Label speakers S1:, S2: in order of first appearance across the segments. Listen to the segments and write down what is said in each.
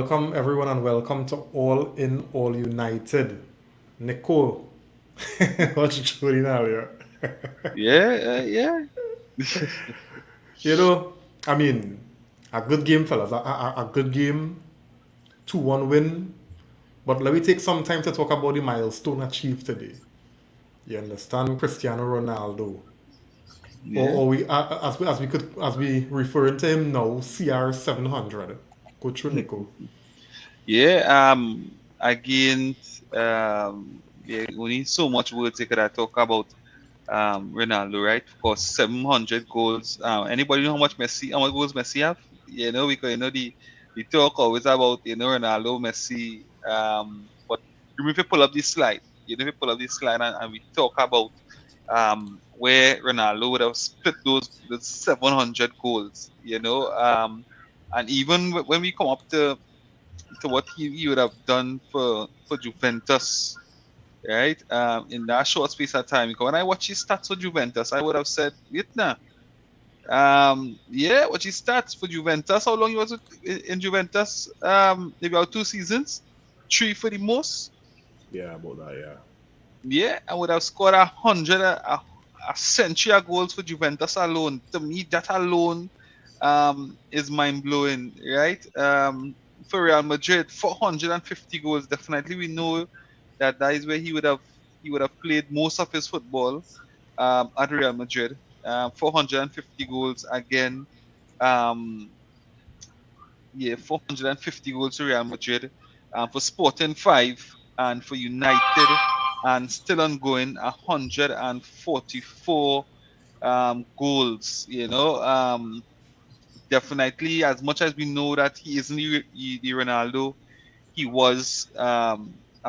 S1: welcome everyone and welcome to All In, All United. Nicole, what's your now, yeah?
S2: Yeah.
S1: You know, I mean, a good game, fellas. A good game, 2-1 win. But let me take some time to talk about the milestone achieved today. You understand, Cristiano Ronaldo,
S2: Yeah.
S1: or we as we referring to him now, CR 700. Go through Nico.
S2: Yeah. Again, yeah, only so much words you could have talk about Ronaldo, right? Of course, 700 goals. Anybody know how much goals Messi have? Because the talk always about Ronaldo, Messi. But if you pull up this slide, if you pull up this slide and we talk about where Ronaldo would have split those 700 goals, and even when we come up to what he would have done for Juventus, right? In that short space of time. Because when I watch his stats for Juventus, I would have said, wait now. Yeah, watch his stats for Juventus. How long he was in Juventus? Maybe about 2 seasons, three for the most.
S3: Yeah, about that, yeah.
S2: Yeah, I would have scored 100, a century of goals for Juventus alone. To me, that alone is mind blowing, right? For Real Madrid, 450 goals. Definitely, we know that is where he would have played most of his football at Real Madrid. 450 goals again. Um, yeah, 450 goals to Real Madrid. For Sporting, five, and for United, and still ongoing, 144 goals. Definitely, as much as we know that he isn't the Ronaldo he was a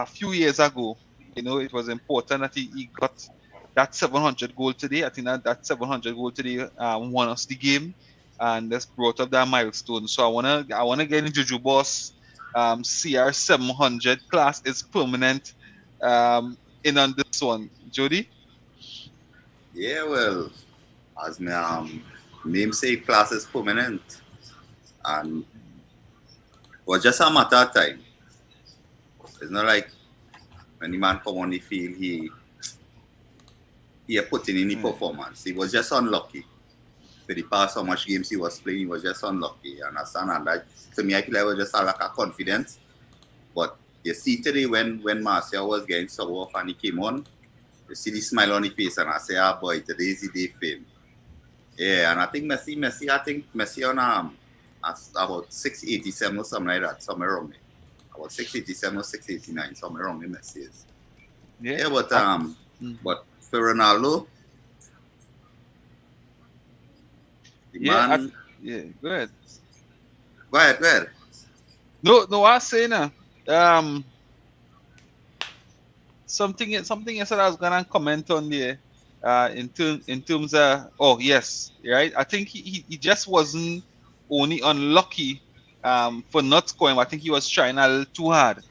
S2: few years ago. It was important that he got that 700 goal today. I think that 700 goal today won us the game, and that's brought up that milestone. So I wanna get into Juju Boss. CR 700 class is permanent. In on this one, Jody.
S4: Yeah, well, as my namesake class is permanent, and was just a matter of time. It's not like when the man come on the field, he put in any performance. He was just unlucky. For the past how much games he was playing, he was just unlucky. You understand? And that, to me, I feel like it was just a lack of confidence. But you see today when Martial was getting so off and he came on, you see the smile on his face, and I say, ah boy, today's the day for him. Yeah, and I think Messi on about 687 or something like that, somewhere around there. About 687 or 689, somewhere around there Messi is.
S2: Yeah.
S4: Yeah, but for Ronaldo, the
S2: Yeah.
S4: man,
S2: Yeah. Go ahead.
S4: go ahead, go ahead.
S2: No. I was saying something else that I was gonna comment on there. In terms of, oh yes, right. I think he just wasn't only unlucky for not scoring. I think he was trying a little too hard.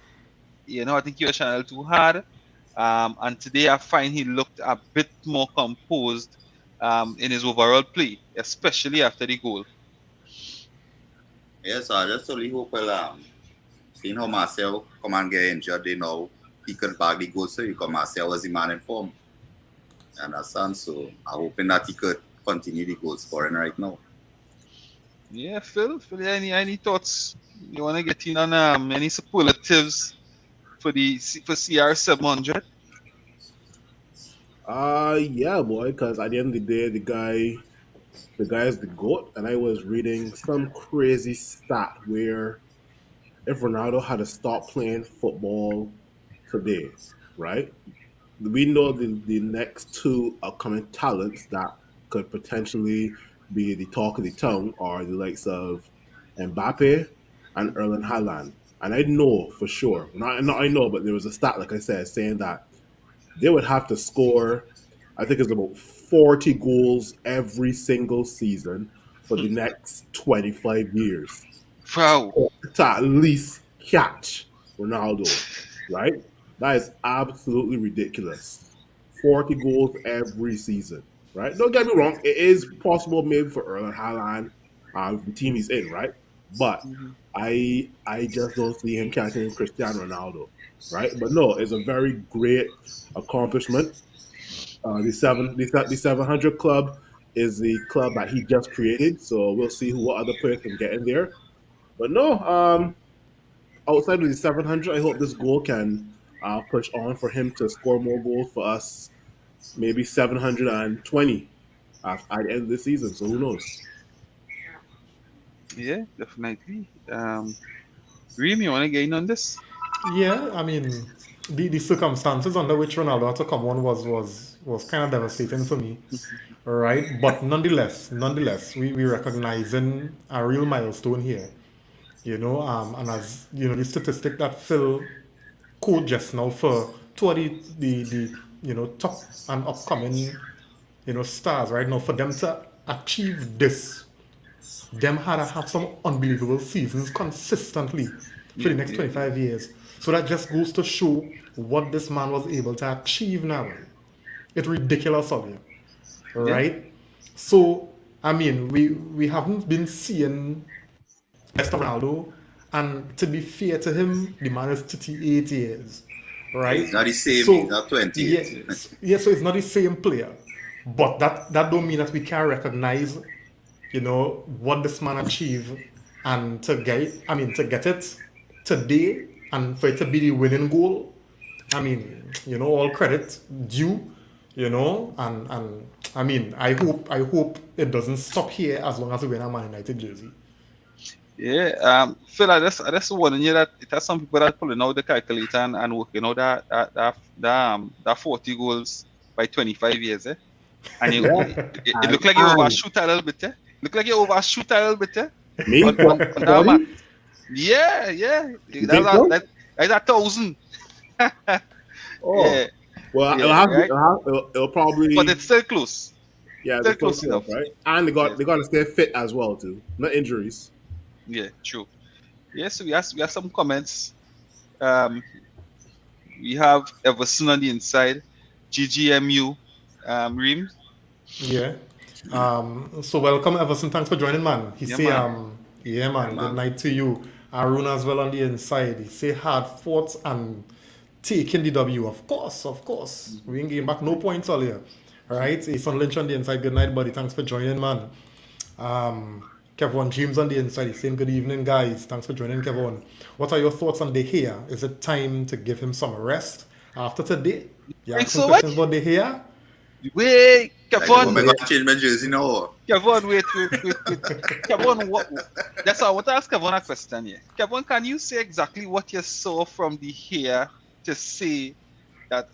S2: I think he was trying a little too hard. And today I find he looked a bit more composed in his overall play, especially after the goal.
S4: Yeah, so I just only hope, well, seeing how Marcel come and get injured, they know he could bag the goal, so because Marcel was the man in form. You understand? So I'm hoping that he could continue the goal scoring right now.
S2: Yeah, Phil, any thoughts? You want to get in on any superlatives for CR 700?
S3: Yeah, boy, because at the end of the day, the guy is the GOAT, and I was reading some crazy stat where if Ronaldo had to stop playing football today, right? We know the next two upcoming talents that could potentially be the talk of the town are the likes of Mbappe and Erling Haaland. And I know for sure, not I know, but there was a stat, like I said, saying that they would have to score, I think it's about 40 goals every single season for the next 25 years
S2: Wow.
S3: to at least catch Ronaldo, right? That is absolutely ridiculous. 40 goals every season, right? Don't get me wrong, it is possible maybe for Erling Haaland, the team he's in, right? But
S2: Mhm.
S3: I just don't see him catching Cristiano Ronaldo, right? But no, it's a very great accomplishment. The 700 club is the club that he just created, so we'll see what other players can get in there. But no, outside of the 700, I hope this goal can push on for him to score more goals for us, maybe 720 at the end of the season. So who knows?
S2: Yeah, definitely. Reem, you want to get in on this?
S1: Yeah, I mean, the circumstances under which Ronaldo had to come on was kind of devastating for me, right? But nonetheless, we recognizing a real milestone here, and as you know, the statistic that Phil quote just now for two of the top and upcoming stars right now for them to achieve this, them had to have some unbelievable seasons consistently for
S2: Yeah,
S1: the next
S2: yeah, yeah.
S1: 25 years. So that just goes to show what this man was able to achieve now. It's ridiculous of you,
S2: Yeah,
S1: right? So, I mean, we haven't been seeing best of Ronaldo, and to be fair to him, the man is 38 years,
S4: He's
S1: right?
S4: not the same. He's
S1: So,
S4: not 28.
S1: yes, so it's not the same player, but that don't mean that we can't recognize what this man achieved and to get it today and for it to be the winning goal. I mean, all credit due, and I mean, I hope it doesn't stop here as long as we win a Man United jersey.
S2: yeah. Phil, I just wondering you that it has some people that pulling out the calculator and working out that 40 goals by 25 years, eh? And
S3: Yeah,
S2: it look like you
S3: and
S2: overshoot a little bit, eh? Look like you overshoot a little bit, eh?
S3: me
S2: On that
S3: 40.
S2: math. Yeah, yeah.
S3: You think so?
S2: That's 1,000.
S3: Oh,
S2: Yeah,
S3: well,
S2: yeah, right.
S3: it'll
S2: But
S3: probably
S2: it's still close.
S3: yeah,
S2: Still
S3: they're so
S2: close
S3: close,
S2: enough.
S3: right? And
S2: Yes.
S3: they got to stay fit as well too, not injuries.
S2: Yeah, true. Yes, we have some comments. Um, we have Everton on the inside, GGMU, Reams.
S1: Yeah. So welcome Everson. Thanks for joining, man. He
S2: Yeah,
S1: say,
S2: man.
S1: yeah,
S4: Yeah,
S1: man. Good
S4: man.
S1: night to you. Arun as well on the inside. He say hard fought and taking the W. Of course, of course. We ain't getting back no points all here. All right. Ethan Lynch on the inside. Good night, buddy. Thanks for joining, man. Kevon James on the inside. He's saying good evening, guys. Thanks for joining, Kevon. What are your thoughts on De Gea? Is it time to give him some rest after today? You're
S2: Think
S1: asking
S2: so, what?
S1: questions about De Gea?
S2: Wait,
S4: Like, I'm
S2: Kevon.
S4: going to change my jersey now.
S2: Kevon, wait. Kevon, that's all. I want to ask Kevon a question here. Kevon, can you say exactly what you saw from the hair to say that,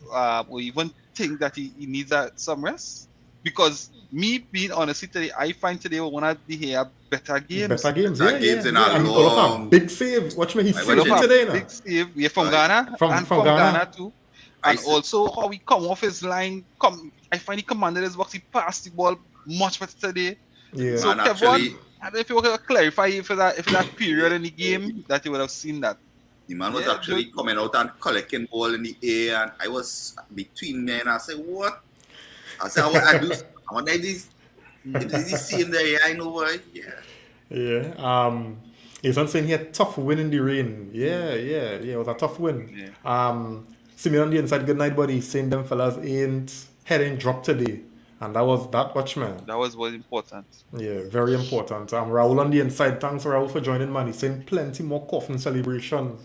S2: or even think that he needs some rest? Because me being honest today, I find today one of the hair better games.
S1: Better games,
S4: Better
S1: yeah,
S4: games
S1: yeah,
S4: in
S1: yeah.
S4: a
S1: And he pulled off a
S4: long.
S1: big save. Watch me, he
S4: I
S2: Well,
S1: saved
S2: of
S1: it
S2: a
S1: today now.
S2: big save. We're from
S4: Right.
S2: Ghana
S1: From
S2: and
S1: from Ghana.
S2: too.
S4: I
S2: And
S4: s-
S2: also how he come off his line. I find he commanded his box. He passed the ball much better today.
S1: Yeah.
S2: So
S4: Man,
S2: Kevon,
S4: actually,
S2: I don't know if you want to clarify if that period in the game that you would have seen that.
S4: the man was
S2: Yeah,
S4: actually
S2: Joe.
S4: coming out and collecting ball in the air, and I was between me and I said, "What?" I said, "I do. I want this. Is the same there? Yeah, I know why. Yeah."
S1: Yeah. He's on saying he had tough win in the rain. Yeah, yeah, yeah. It was a tough win.
S2: Yeah.
S1: Simeon on the inside, good night, buddy. Saying them fellas ain't heading drop today. And that was that watchman.
S2: That was important.
S1: Yeah, very important. Raul on the inside, thanks Raul for joining, man. He's saying plenty more coffin celebrations.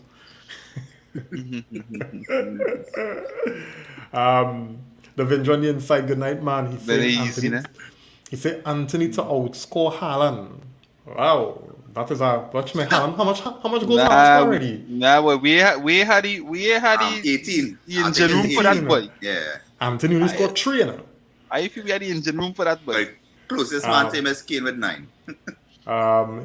S1: The Vinjo on the inside, good night, man. He's
S2: Very
S1: saying
S2: easy,
S1: Anthony.
S2: né?
S1: He said Anthony to outscore Haaland. Wow, that is a watch me Haaland. How much goals Haaland score already?
S2: Well, we had the
S4: 18.
S2: the engine room for that
S1: 18,
S2: boy.
S4: Yeah.
S1: Anthony only scored 3 now.
S2: I feel we had the engine room for that boy.
S4: Like, closest man to him is Kane with 9.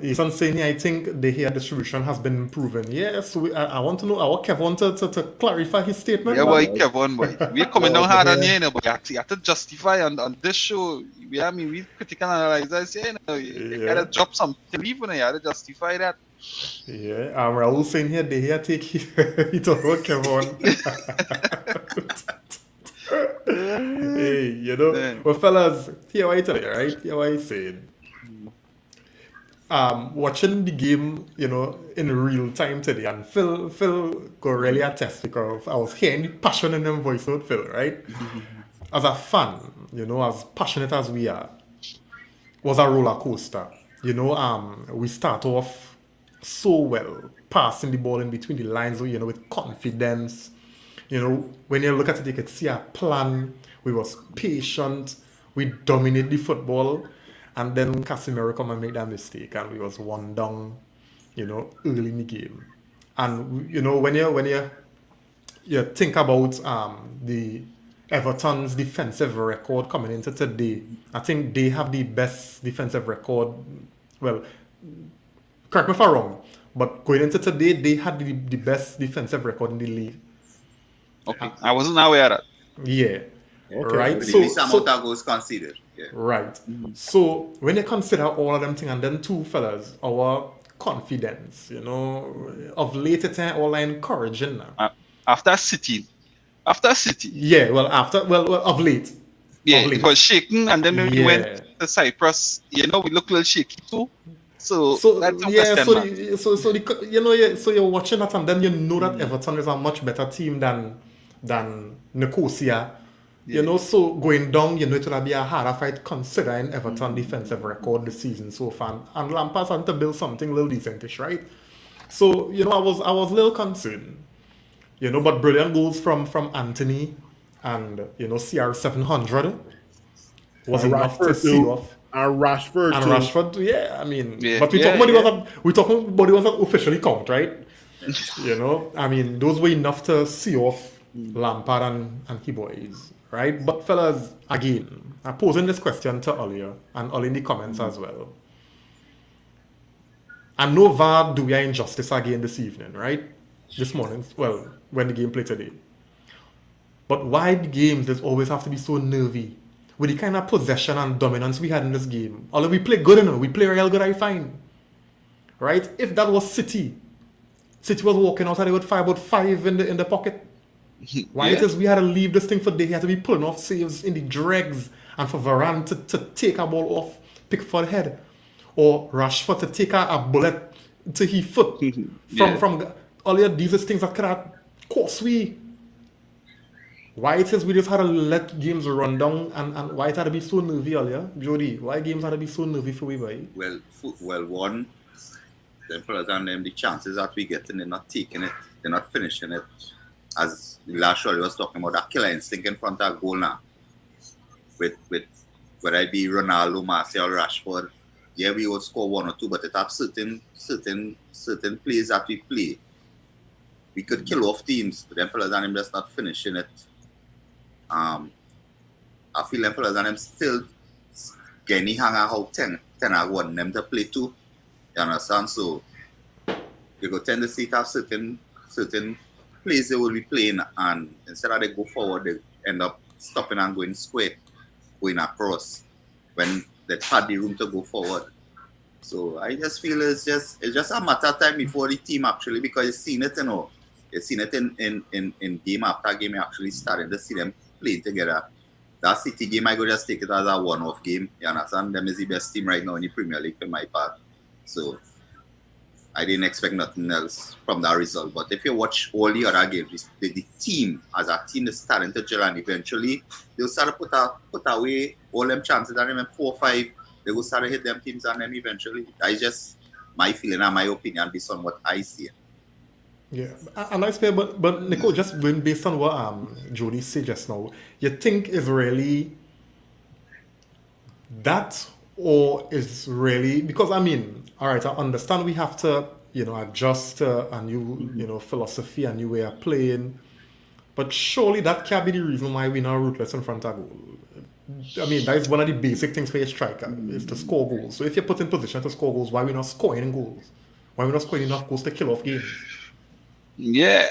S1: He's on saying here, I think the hair distribution has been improving. Yes, so I want to know, I want Kevon to clarify his statement.
S2: Yeah,
S1: man.
S2: boy, Kevon, boy. We're coming down hard on you, but you have to justify on this show. We critical analyzers, you gotta drop something, even you have to justify that.
S1: Yeah, Raul saying here, the hair take he talk about Kevon. Hey,
S2: Yeah.
S1: well, fellas, here what I tell you, right? Here what I saying. watching the game, in real time today, and Phil could really attest because I was hearing the passion in them voice note, Phil, right? As a fan, as passionate as we are, was a roller coaster. We start off so well, passing the ball in between the lines, with confidence. When you look at it, you could see a plan. We was patient. We dominate the football. And then Casemiro come and make that mistake, and we was one down, early in the game. And when you think about the Everton's defensive record coming into today, I think they have the best defensive record. Well, correct me if I'm wrong, but going into today, they had the best defensive record in the league.
S2: Okay, I wasn't aware of that.
S1: Yeah.
S3: Okay.
S1: Right.
S4: With the least amount of goals conceded. Yeah.
S1: Right. So when you consider all of them things, and then two fellas, our confidence, of late it's all encouraging now.
S2: After City,
S1: Yeah. Well, of late.
S2: yeah,
S1: Of late.
S2: it was shaking, and then when we
S1: Yeah.
S2: went to Cyprus, we looked a little shaky too. So
S1: So
S2: that's a
S1: yeah,
S2: question mark.
S1: so you're watching that, and then you know that Everton is a much better team than Nicosia. So going down, it will be a harder fight considering Everton defensive record this season so far, and Lampard's had to build something a little decentish, right? So I was a little concerned, but brilliant goals from Anthony, and CR700 was enough to see off.
S3: And Rashford
S1: And
S3: too.
S1: Rashford, yeah, I mean,
S2: Yeah,
S1: but
S2: yeah,
S1: we talking about the ones that officially count, right? I mean, those were enough to see off Lampard and he boys, right? But fellas, again, I'm posing this question to Ollie and all in the comments as well. And no VAR do we injustice again this evening, right? This morning, well, when the game played today. But why the games does always have to be so nervy? With the kind of possession and dominance we had in this game. Although we play good enough, we play real good, I find. Right? If that was City was walking out and they would fire about 5 in the pocket. Why
S2: Yeah.
S1: it is we had to leave this thing for day. He had to be pulling off saves in the dregs, and for Varane to take a ball off, pick for the head. Or Rashford to take a bullet to his foot.
S2: Yeah.
S1: From all of these things that could have course we. Why it is we just had to let games run down, and why it had to be so nervy earlier? Jody, why games had to be so nervy for we, boy?
S4: Well, one, them fellas and them, the chances that we getting, they're not taking it, they're not finishing it. As the last show I was talking about, that killer instinct in front of goal now. With whether it be Ronaldo, Martial, Rashford, yeah, we will score 1 or 2, but it have certain plays that we play. We could kill off teams, but them fellas and them just not finishing it. I feel them fellas and them still getting hang out how 10 I want them to play too. You understand? So you go tend to see to have certain plays they will be playing, and instead of they go forward, they end up stopping and going square, going across when they had the room to go forward. So I just feel it's just a matter of time before the team actually, because you've seen it, you've seen it in game after game. You actually starting to see them playing together. That City game, I could just take it as a one-off game. You understand? Them is the best team right now in the Premier League for my part. So I didn't expect nothing else from that result. But if you watch all the other games, the team as a team is starting to gel, and eventually they'll start to put away all them chances, and then 4 or 5, they will start to hit them teams and them eventually. That's just my feeling and my opinion based on what I see.
S1: Yeah, and that's fair, but Nico, just going based on what Jody said just now, you think is really that, or is really, because I mean, all right, I understand we have to adjust a new philosophy, a new way of playing, but surely that can't be the reason why we're not ruthless in front of goal. I mean, that is one of the basic things for a striker, is to score goals. So if you're put in position to score goals, why are we not scoring goals? Why are we not scoring enough goals to kill off games?
S2: Yeah,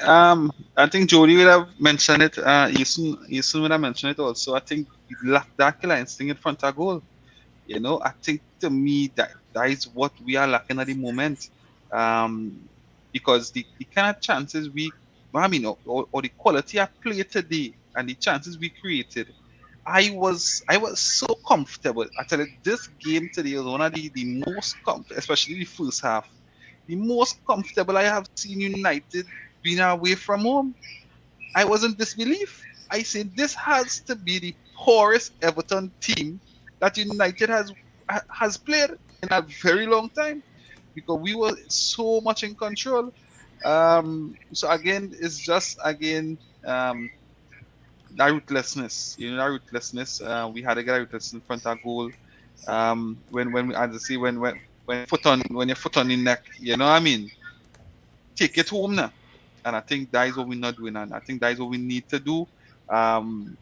S2: I think Jody would have mentioned it. Easton would have mentioned it also. I think that killer instinct in front of goal. I think to me that is what we are lacking at the moment. Because the kind of chances or the quality of play today and the chances we created I was so comfortable. I tell you, this game today was one of the most comfortable, especially the first half. The most comfortable I have seen United being away from home. I was in disbelief. I said this has to be the poorest Everton team that United has played in a very long time because we were so much in control. So again, it's just again that ruthlessness. That ruthlessness. We had a guy ruthless in front of goal. When we, as I say, when your foot on the neck, you know what I mean. Take it home now. And I think that is what we're not doing, and I think that is what we need to do. Um,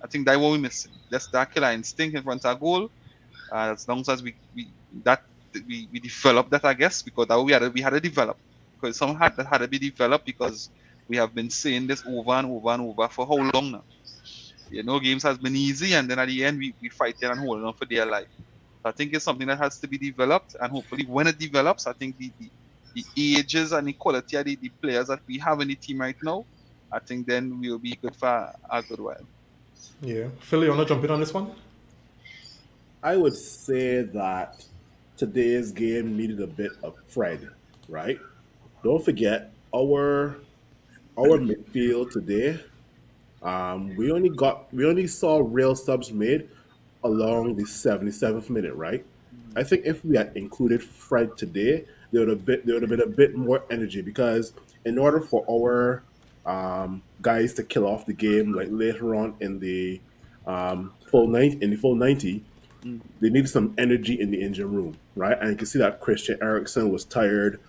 S2: I think that's what we're missing. That's that killer instinct in front of goal. As long as we develop that, I guess, because that we had to develop because some had to be developed because we have been saying this over and over and over for how long now. Games has been easy, and then at the end we fighting and holding on for dear life. I think it's something that has to be developed, and hopefully when it develops, I think the ages and the quality of the players that we have in the team right now, I think then we'll be good for a good while.
S1: Yeah. Phil, you want to jump in on this one?
S3: I would say that today's game needed a bit of Fred, right? Don't forget our midfield today. We only saw real subs made along the 77th minute, right? I think if we had included Fred today, there would have been a bit more energy because in order for our guys to kill off the game like later on in the full 90,
S2: Mm.
S3: they needed some energy in the engine room, right? And you can see that Christian Eriksen was tired.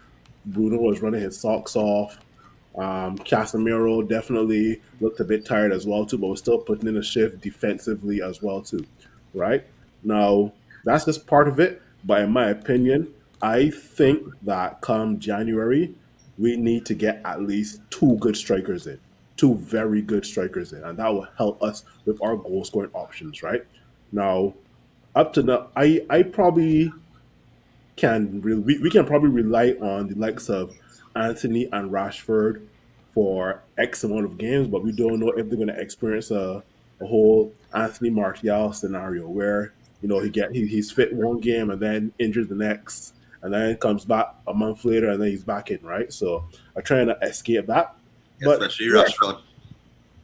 S3: Bruno was running his socks off. Casemiro definitely looked a bit tired as well too, but was still putting in a shift defensively as well too, right? Now that's just part of it, but in my opinion, I think that come January we need to get at least two good strikers in, two very good strikers in, and that will help us with our goal scoring options, right? Now, up to now, I probably we can probably rely on the likes of Anthony and Rashford for X amount of games, but we don't know if they're going to experience a whole Anthony Martial scenario where he's fit one game and then injured the next, and then comes back a month later and then he's back in, right? So I'm trying to escape that, but
S4: Especially Rashford.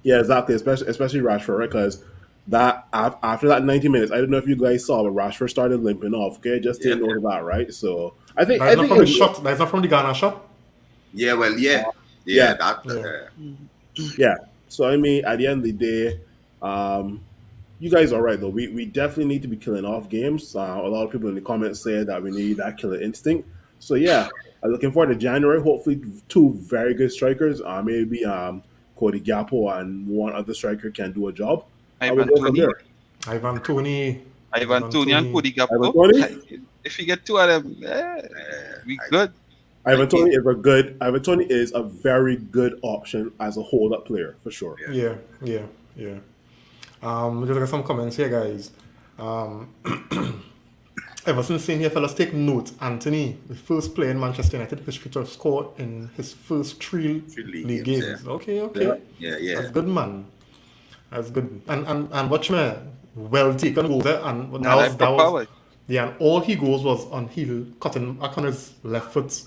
S3: yeah, exactly. Especially Rashford, right? Because after that 90 minutes, I don't know if you guys saw, but Rashford started limping off. Okay, just take
S4: Yeah.
S3: note of that, right? So I think
S1: That's not from the shot. That's not from the Ghana shot.
S4: Yeah, well, yeah.
S3: Yeah.
S4: That.
S3: Yeah. So I mean, at the end of the day, um, you guys are right though. We definitely need to be killing off games. A lot of people in the comments say that we need that killer instinct. So yeah, I'm looking forward to January. Hopefully, two very good strikers. Maybe Cody Gakpo and one other striker can do a job. I will
S2: Ivan
S3: go from
S2: Tony,
S3: there.
S1: Ivan Tony.
S2: Ivan Tony, and Cody
S3: Ivan
S2: Gakpo.
S3: Tony.
S2: If you get two of them, we good.
S3: Ivan Tony is a good. Ivan Tony is a very good option as a hold-up player for sure.
S1: Yeah. Just got some comments here, guys. Ever since seeing here, fellas, take note. Anthony, the first player in Manchester United history to score in his first three league games.
S4: Yeah.
S1: Okay.
S4: Yeah.
S1: That's good, man. That's good. And watch me, well taken goals there. And that was yeah. And all he goes was on heel, cutting back on his left foot.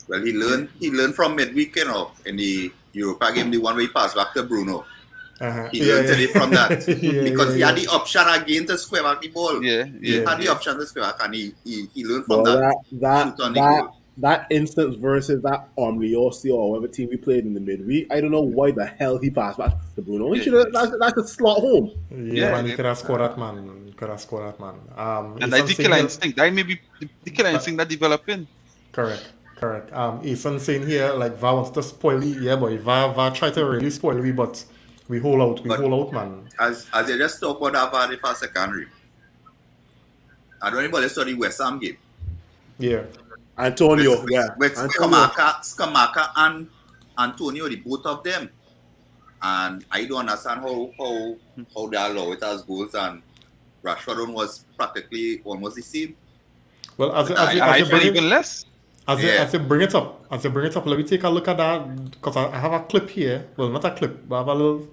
S4: Well, he learned from midweek, in the Europa game, the one where he passed back to Bruno. He learned it from that because he had the option again to square back the ball.
S2: Yeah.
S4: He had the option to square back, and he learned from
S3: that instance versus that Omniosi or whatever team we played in the midweek. I don't know why the hell he passed back to Bruno. That's a slot home.
S1: Man, he could have scored that, man.
S2: And that's the killer instinct. That may be the killer instinct that developing.
S1: Correct. Ethan saying here, like, VAR wants to spoil me. Yeah, boy. VAR try to really spoil me, but we hold out, man.
S4: As you just talk about that VAR for secondary, I don't anybody saw the West Ham game.
S1: Yeah.
S3: Antonio,
S4: with Skamaka and Antonio, the both of them. And I don't understand how they allow it as goals, and Rashford was practically almost the same.
S1: Well, as you bring it up, let me take a look at that because I have a clip here. Well, not a clip, but I have a little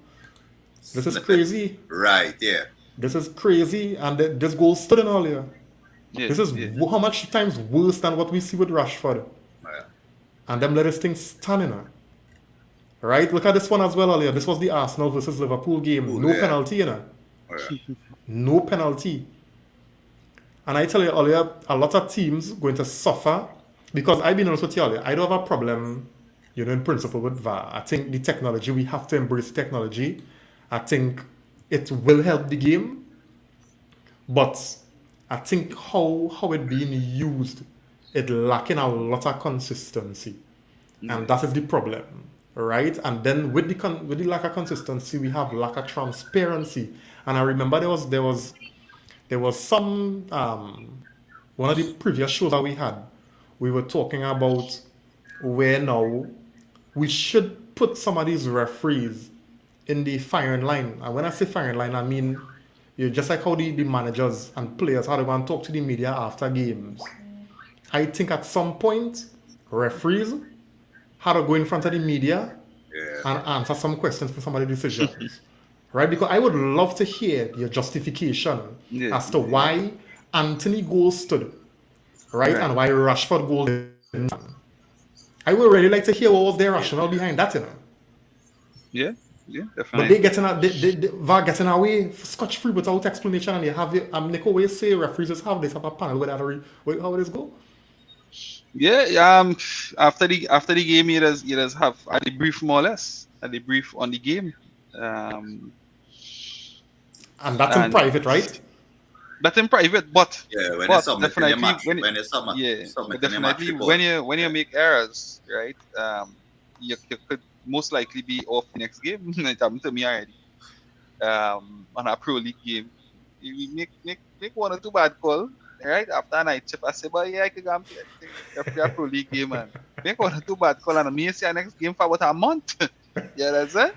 S1: This is
S4: Snip it.
S1: crazy.
S4: Right, yeah.
S1: This is crazy. And this goal stood in earlier.
S2: Yeah,
S1: This is
S2: yeah.
S1: how much times worse than what we see with Rashford.
S4: Yeah.
S1: And them let this thing stand in her. Right? Look at this one as well earlier. This was the Arsenal versus Liverpool game.
S4: Cool,
S1: No
S4: yeah.
S1: penalty in her.
S4: Yeah.
S1: No penalty. And I tell you earlier, a lot of teams going to suffer because I've been honest with you earlier. I don't have a problem, in principle with VAR. I think the technology, we have to embrace technology. I think it will help the game. But I think how it being used, it lacking a lot of consistency. And that is the problem, right? And then with the lack of consistency, we have lack of transparency. And I remember there was some one of the previous shows that we had. We were talking about where now we should put some of these referees in the firing line. And when I say firing line, I mean just like how the managers and players how they want to talk to the media after games. I think at some point referees how to go in front of the media
S4: Yeah.
S1: and answer some questions for some of the decisions. Right? Because I would love to hear your justification
S2: Yeah,
S1: as to why Anthony goal stood, right? And why Rashford goal didn't. I would really like to hear what was their rationale behind that,
S2: Yeah,
S1: But
S2: definitely.
S1: they getting VAR getting away scotch free without explanation, and they have it. Nick always say referees just have this have a panel where how this go.
S2: Yeah, after the game, you just have a debrief more or less, a debrief on the game.
S1: And that's in
S2: And
S1: private, right?
S2: That's in private, but
S4: Yeah, when
S2: but
S4: you submit your
S2: definitely
S4: match,
S2: when
S4: when you submit,
S2: yeah,
S4: submit
S2: but
S4: your match
S2: definitely
S4: report.
S2: when you make errors, right? You could most likely be off the next game. It happened to me already. On a pro league game, you make one or two bad call, right? After a night shift, I say, but yeah, I could go and play a pro league game, man. Make one or two bad call, and me see our next game for about a month. Yeah, that's it.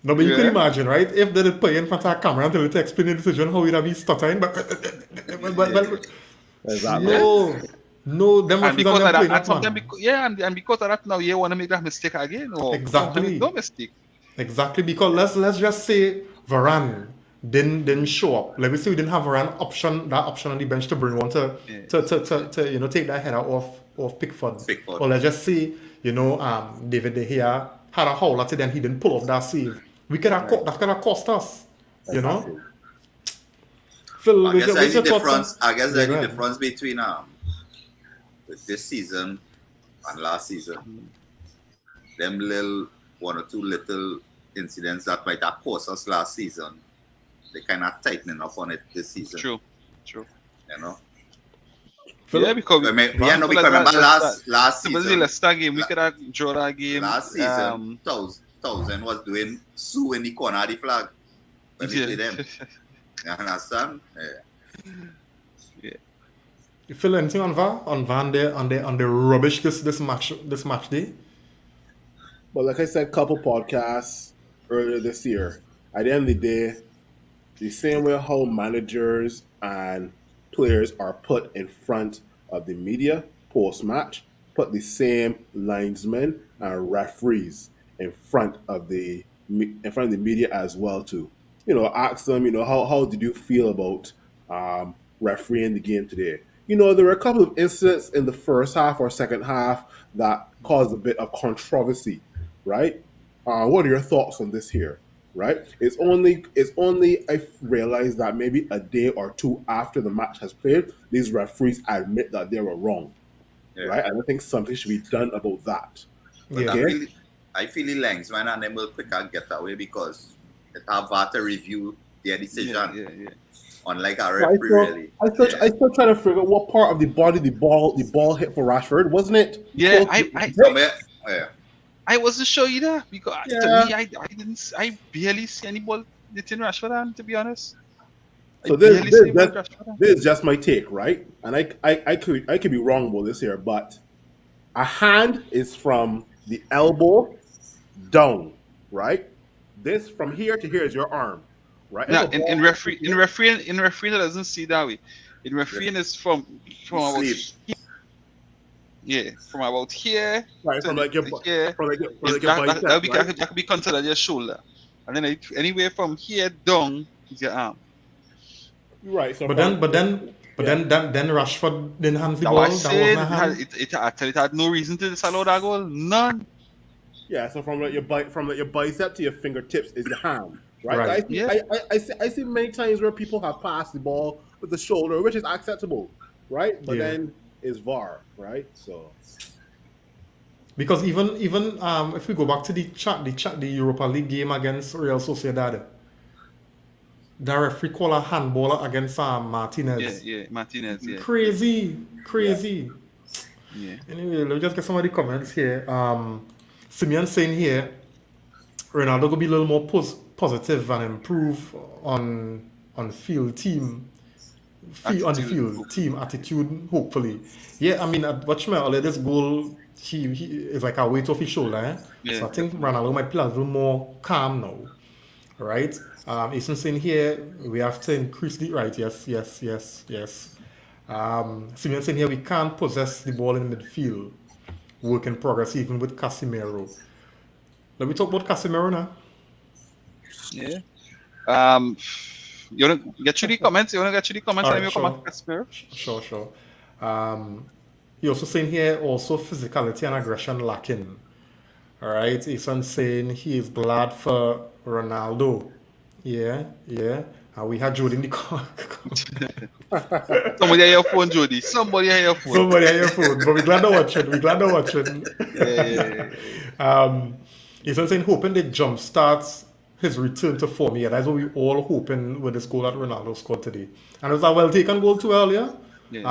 S1: No, but you could
S2: Yeah.
S1: imagine, right? If they did put you in front of a camera until to explain the decision, how you'd have been stuttering. But
S3: Exactly.
S1: no, them
S2: And
S1: referees and
S2: because
S1: them
S2: of that,
S1: playing
S2: and
S1: up,
S2: sometimes,
S1: man.
S2: and because of that, now you want to make that mistake again, or sometimes
S1: Exactly.
S2: it's no mistake.
S1: Exactly, because let's just say Varane didn't show up. Let me say we didn't have Varane that option on the bench to bring one to
S2: Yeah.
S1: take that header off Pickford.
S4: Pickford.
S1: Or let's just say David De Gea had a howler to then he didn't pull off that save. We could have that could have cost us.
S3: Exactly.
S1: Phil,
S4: I guess that's the difference. I guess
S1: Yeah,
S4: that's
S1: go
S4: the
S1: ahead.
S4: difference between with this season and last season. Them little one or two little incidents that might have cost us last season, they kind of tightening up on it this season.
S2: True.
S4: You know.
S1: Phil?
S2: Yeah, because
S4: Because remember last season.
S2: Leicester game, we could have drawn that game.
S4: Last season, Thousand was doing Sue in the corner of the flag when we played them. You understand? Yeah.
S1: You feel anything on VAR? On VAR on the rubbish this match day?
S3: But like I said, couple podcasts earlier this year, at the end of the day, the same way how managers and players are put in front of the media post match, put the same linesmen and referees in front of the media as well too. Ask them, how did you feel about refereeing the game today? There were a couple of incidents in the first half or second half that caused a bit of controversy, right? What are your thoughts on this here? Right? It's only I realized that maybe a day or two after the match has played, these referees admit that they were wrong, right? And I think something should be done about that.
S4: But
S1: Yeah.
S4: I feel the linesman and them will quicker get away because they have VAR to review their decision.
S2: Yeah.
S4: Unlike a referee, really.
S3: I still trying to figure out what part of the body the ball hit for Rashford, wasn't it?
S2: Yeah,
S4: I
S2: I wasn't sure either because to me, I barely see any ball hitting Rashford, to be honest.
S3: So this is just my take, right? And I could be wrong about this here, but a hand is from the elbow down, right? This from here to here is your arm, right?
S2: No, in refereeing it doesn't see that way. In refereeing is from about
S4: sleeve.
S2: here. Yeah, from about here.
S3: Right,
S2: to
S3: from like your
S2: here.
S3: from like your bicep, right?
S2: That could be considered your shoulder. And then anywhere from here down is your arm.
S3: Right. So
S1: But
S3: from
S1: then, but then, but
S3: yeah.
S1: then Rashford didn't hands the
S2: Now I
S1: ball. That wasn't
S2: said
S1: a hand.
S2: it had no reason to disallow that goal. None.
S3: Yeah, so from like from like your bicep to your fingertips is your hand, right?
S1: Right.
S2: Yeah.
S3: I see many times where people have passed the ball with the shoulder, which is acceptable, right? But
S1: Yeah.
S3: then is VAR, right? So
S1: Because even if we go back to the Europa League game against Real Sociedad, the referee called a handball against
S2: Yeah,
S1: Martinez.
S2: yeah. Martinez, yeah, yeah,
S1: Crazy,
S3: yeah,
S1: crazy.
S2: yeah.
S1: Anyway, let me just get some of the comments here. Simeon saying here, Ronaldo could be a little more positive and improve on field team, on the
S2: Attitude,
S1: field team attitude. Hopefully, yeah. I mean, watch my earlier this goal. He is like a weight off his shoulder. Eh?
S2: yeah,
S1: So I think
S2: definitely.
S1: Ronaldo might play a little more calm now. Right? Ethan saying here we have to increase the right. Yes, yes, yes, yes. Simeon saying here we can't possess the ball in midfield. Work in progress even with Casemiro. Let me talk about Casemiro now.
S2: Yeah. Um, you wanna get through the comments? You wanna get through the comments
S1: All
S2: and then
S1: right,
S2: we'll come back
S1: sure,
S2: to Casemiro?
S1: sure. Um, he also saying here also physicality and aggression lacking. All right, Ethan saying he is glad for Ronaldo. Yeah, yeah. And we had Jody in the
S2: Somebody on your phone, Jody. Somebody on your phone.
S1: somebody on your phone, but we're glad they're watching. We're glad they're watching.
S2: Yeah, yeah, yeah.
S1: um, Ethan saying hoping they jump starts his return to form. Yeah, that's what we all hoping with this goal that Ronaldo scored today. And it was a well taken goal too earlier.
S2: Yeah,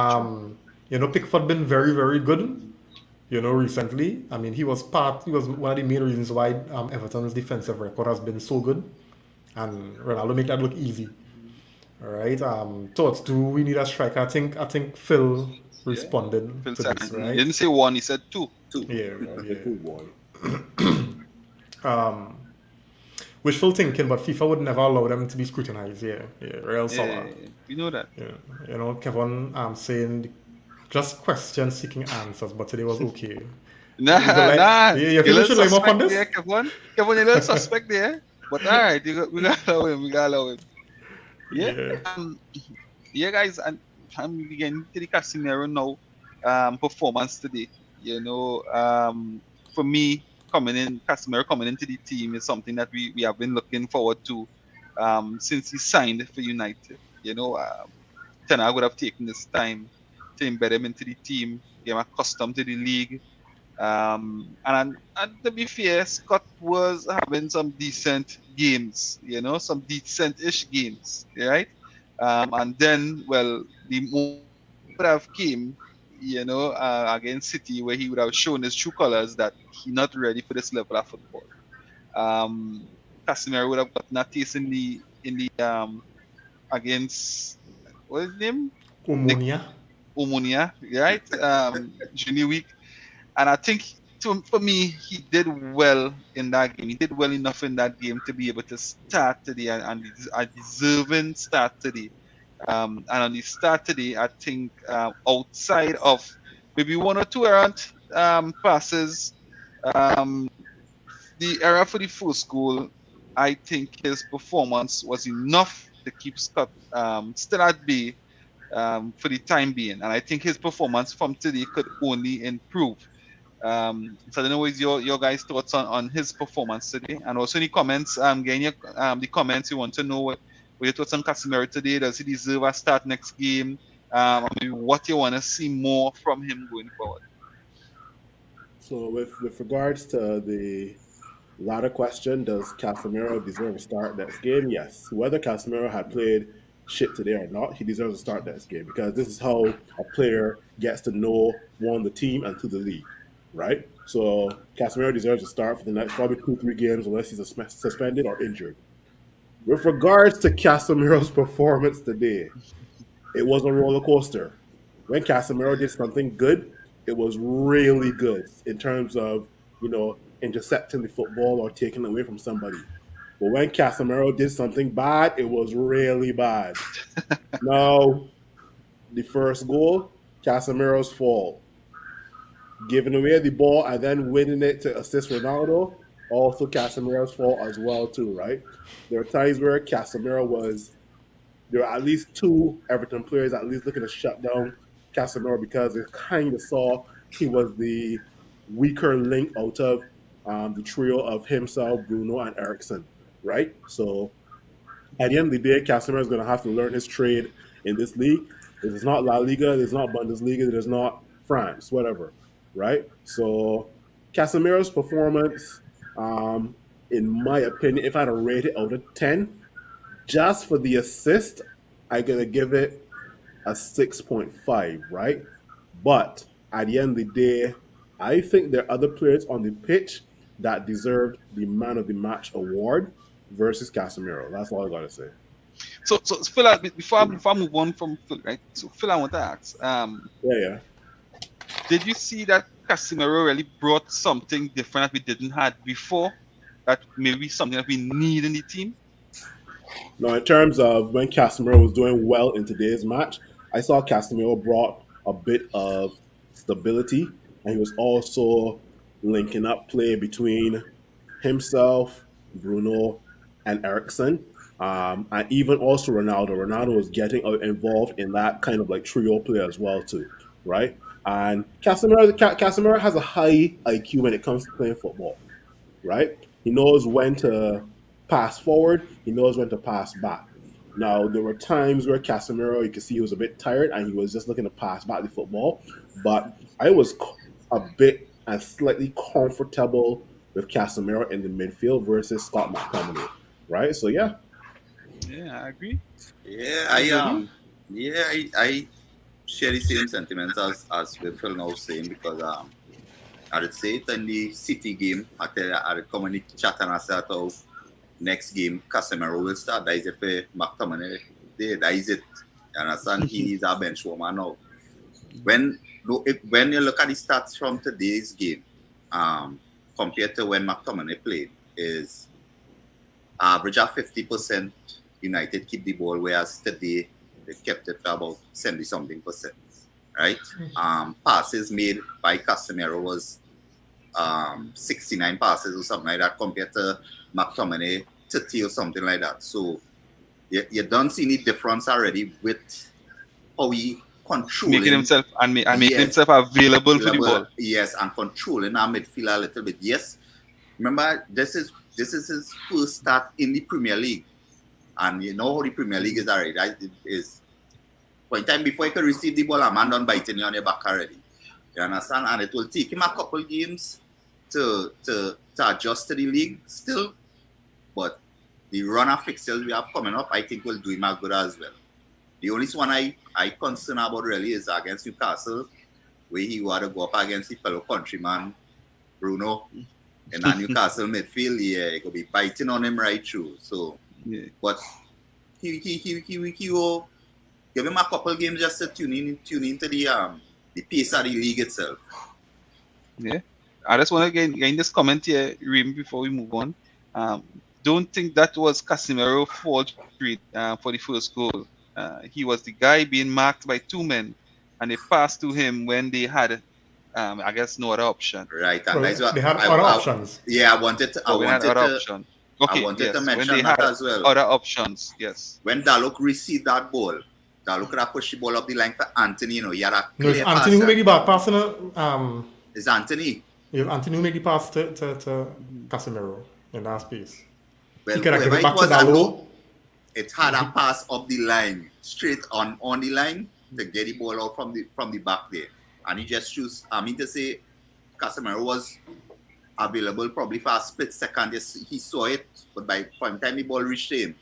S2: true.
S1: Pickford been very, very good, recently. I mean, he was one of the main reasons why Everton's defensive record has been so good. And Ronaldo make that look easy. All right. Thoughts, do we need a striker? I think Phil
S2: Yeah.
S1: responded
S2: Phil
S1: to
S2: said,
S1: this,
S2: he
S1: right?
S2: didn't say one, he said two.
S4: Two.
S1: Yeah,
S3: the
S1: yeah.
S3: two boy.
S1: Wishful thinking, but FIFA would never allow them to be scrutinized. Yeah, yeah, real sour.
S2: Yeah, we know that.
S1: Yeah, Kevin saying just questions seeking answers, but today was okay. You don't
S2: Nah,
S1: like?
S2: nah.
S1: Yeah, you
S2: You're
S1: feel
S2: a
S1: we
S2: little
S1: should like more on
S2: suspect there,
S1: this?
S2: Kevin. Kevin, you're a little suspect there. But all right, we gotta allow him. We gotta allow him. Yeah,
S1: Yeah.
S2: yeah, guys, and I'm beginning to the Casemiro now. Performance today. For me, Casemiro coming into the team is something that we have been looking forward to since he signed for United. Ten Hag would have taken this time to embed him into the team, get him accustomed to the league. And to be fair, Scott was having some decent games, some decent-ish games, right? And then, well, the moment would have came, against City, where he would have shown his true colors that he's not ready for this level of football. Um, Casemiro would have gotten a taste in the against what's his name? Nick
S1: Omonia.
S2: Omonia, right? Junior week. And I think for me, he did well in that game. He did well enough in that game to be able to start today and a deserving start today. And on the start today, I think outside of maybe one or two errant passes, um, the error for the first goal, I think his performance was enough to keep Scott still at bay for the time being. And I think his performance from today could only improve. So I don't know what is your guys' thoughts on his performance today, and also in the comments. Getting your, the comments. You want to know what your thoughts on Casemiro today. Does he deserve a start next game? Or maybe what you want to see more from him going forward.
S3: So with regards to the latter question, does Casemiro deserve a start next game? Yes. Whether Casemiro had played shit today or not, he deserves a start next game because this is how a player gets to know one the team and to the league, right? So Casemiro deserves a start for the next probably 2-3 games unless he's suspended or injured. With regards to Casemiro's performance today, it was a roller coaster. When Casemiro did something good, it was really good in terms of, intercepting the football or taking away from somebody. But when Casemiro did something bad, it was really bad. Now, the first goal, Casemiro's fault. Giving away the ball and then winning it to assist Ronaldo, also Casemiro's fault as well too, right? There were times where Casemiro was there were at least two Everton players at least looking to shut down Casemiro because they kind of saw he was the weaker link out of the trio of himself, Bruno, and Ericsson, right? So at the end of the day, Casemiro is going to have to learn his trade in this league. It is not La Liga, it is not Bundesliga, it is not France, whatever, right? So Casemiro's performance, in my opinion, if I had to rate it out of 10, just for the assist, I'm going to give it a 6.5, right? But at the end of the day, I think there are other players on the pitch that deserved the man of the match award versus Casemiro. That's all I got to say.
S2: So Phil, before I move on from Phil, right? So Phil, I want to ask,
S3: Yeah.
S2: did you see that Casemiro really brought something different that we didn't have before? That maybe something that we need in the team?
S3: Now, in terms of when Casemiro was doing well in today's match, I saw Casemiro brought a bit of stability, and he was also linking up play between himself, Bruno, and Ericsson. And even also Ronaldo. Ronaldo was getting involved in that kind of like trio play as well too, right? And Casemiro has a high IQ when it comes to playing football, right? He knows when to pass forward. He knows when to pass back. Now, there were times where Casemiro, you could see he was a bit tired and he was just looking to pass back the football. But I was a bit and slightly comfortable with Casemiro in the midfield versus Scott McTominay, right? So, yeah.
S2: Yeah, I agree.
S4: Yeah, I share the same sentiments as Phil now saying because I'd say it in the City game. I'd come in the chat and I said, "Oh, next game Casemiro will start." That is if McTominay there. That is it. You understand? He is a bench warmer now. When you look at the stats from today's game, compared to when McTominay played, is average of 50%. United keep the ball, whereas today they kept it for about 70-something%. Right? Passes made by Casemiro was 69 passes or something like that compared to McTominay 30 or something like that. So you don't see any difference already with how he controlling
S2: making himself making himself available for the ball.
S4: Yes, and controlling our midfield a little bit. Yes, remember this is his first start in the Premier League. And you know how the Premier League is already, right? It is one time before you can receive the ball, a man done biting you on your back already. You understand? And it will take him a couple games to adjust to the league still. But the run of fixtures we have coming up, I think will do him as good as well. The only one I concern about really is against Newcastle, where he had to go up against his fellow countryman, Bruno, in that Newcastle midfield. Yeah, he could be biting on him right through. So, yeah. But he will give him a couple games just to tune into the pace of the league itself.
S2: Yeah, I just want to get this comment here, Reem, before we move on. Don't think that was Casemiro fault for the first goal. He was the guy being marked by two men, and they passed to him when they had, I guess, no other option.
S4: Right, and that's what
S1: they had other options.
S4: Yeah, I wanted to
S2: Okay,
S4: mention that as well.
S2: Other options, yes.
S4: When Dalot received that ball, Dalot could have pushed the ball up the line for Anthony. You know, he had a clear
S1: it's Anthony who made the back pass.
S4: It's Anthony.
S1: Yeah, Anthony who made the pass to Casemiro in that space.
S4: Well,
S1: he could have given it back to Dalot.
S4: It had a pass up the line, straight on the line to get the ball out from the back there, and he just chose. I mean to say, Casemiro was available probably for a split second. He saw it, but by the time the ball reached him,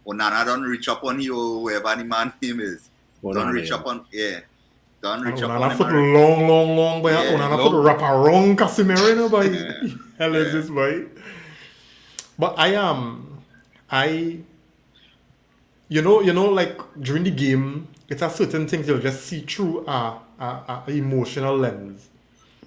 S4: Onana don't reach up on you, whoever the man name is. Don't reach up on him.
S1: Onana foot long, boy. Onana foot wrap around Casemiro, boy. Hell is this, boy? But you know, like during the game, it's a certain things you'll just see through a emotional lens.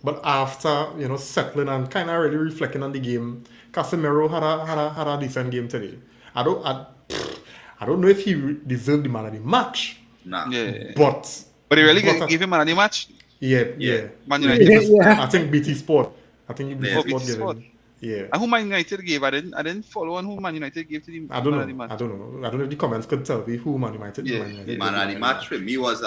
S1: But after, settling and kind of really reflecting on the game, Casemiro had a decent game today. I don't know if he deserved the man of the match.
S4: Nah.
S2: Yeah.
S1: But
S2: he really gave him man of the match?
S1: Yeah.
S2: Man United.
S1: I think BT Sport. I think BT Sport gave him. Yeah.
S2: And who Man United gave? I didn't follow on who Man United gave to the
S1: I don't
S2: man of the
S1: know.
S2: match.
S1: I don't know. I don't know if the comments could tell me who Man United
S2: Yeah,
S1: Man United
S2: yeah.
S1: gave
S4: Man
S1: the
S4: of the match for me was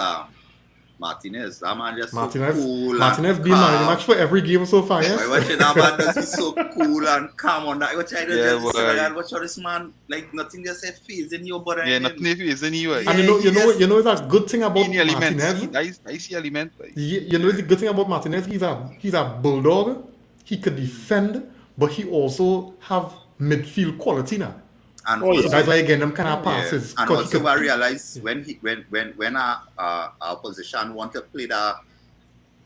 S4: Martinez. That man just so cool
S1: Martinez
S4: and
S1: been man of the
S4: calm.
S1: match for every game so far, yes?
S4: Why watching that man does he so cool and calm on that? Watch I
S2: Yeah,
S4: just sit
S2: boy.
S4: and watch how this man like nothing just say feels in your body.
S2: Yeah, nothing if is anyway.
S4: Yeah.
S1: And you know it's a good thing about
S2: In the elements.
S1: Martinez.
S2: I see element. Like.
S1: You know the good thing about Martinez, he's a bulldog. He could defend, but he also have midfield quality now.
S4: And
S3: Oh, yeah.
S1: So
S4: also,
S1: that's why again them kind of
S4: yeah.
S1: passes.
S4: And
S1: 'cause he
S4: also
S1: could-
S4: I realize when our opposition want to play the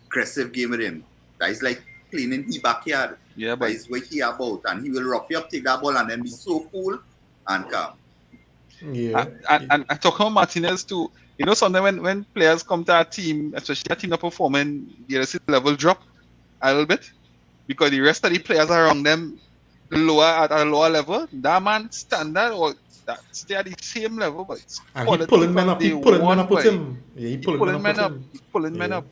S4: aggressive game with him, that is like cleaning the backyard.
S2: Yeah,
S4: That
S2: but
S4: is what he about, and he will rough you up, take that ball, and then be so cool and calm.
S1: yeah.
S2: and talking about Martinez too, you know, sometimes when players come to our team, especially a team not performing, you see the level drop a little bit because the rest of the players around them lower at a lower level. That man standard or that stay at the same level, but it's
S1: And he
S2: quality
S1: pulling men
S2: from
S1: up. He
S2: day
S1: pulling men
S2: one,
S1: up with
S2: boy.
S1: him. Yeah, he
S2: He
S1: pulling
S2: pulling
S1: men
S2: men
S1: up
S2: up.
S1: with him.
S2: He pulling men
S1: Yeah.
S2: up.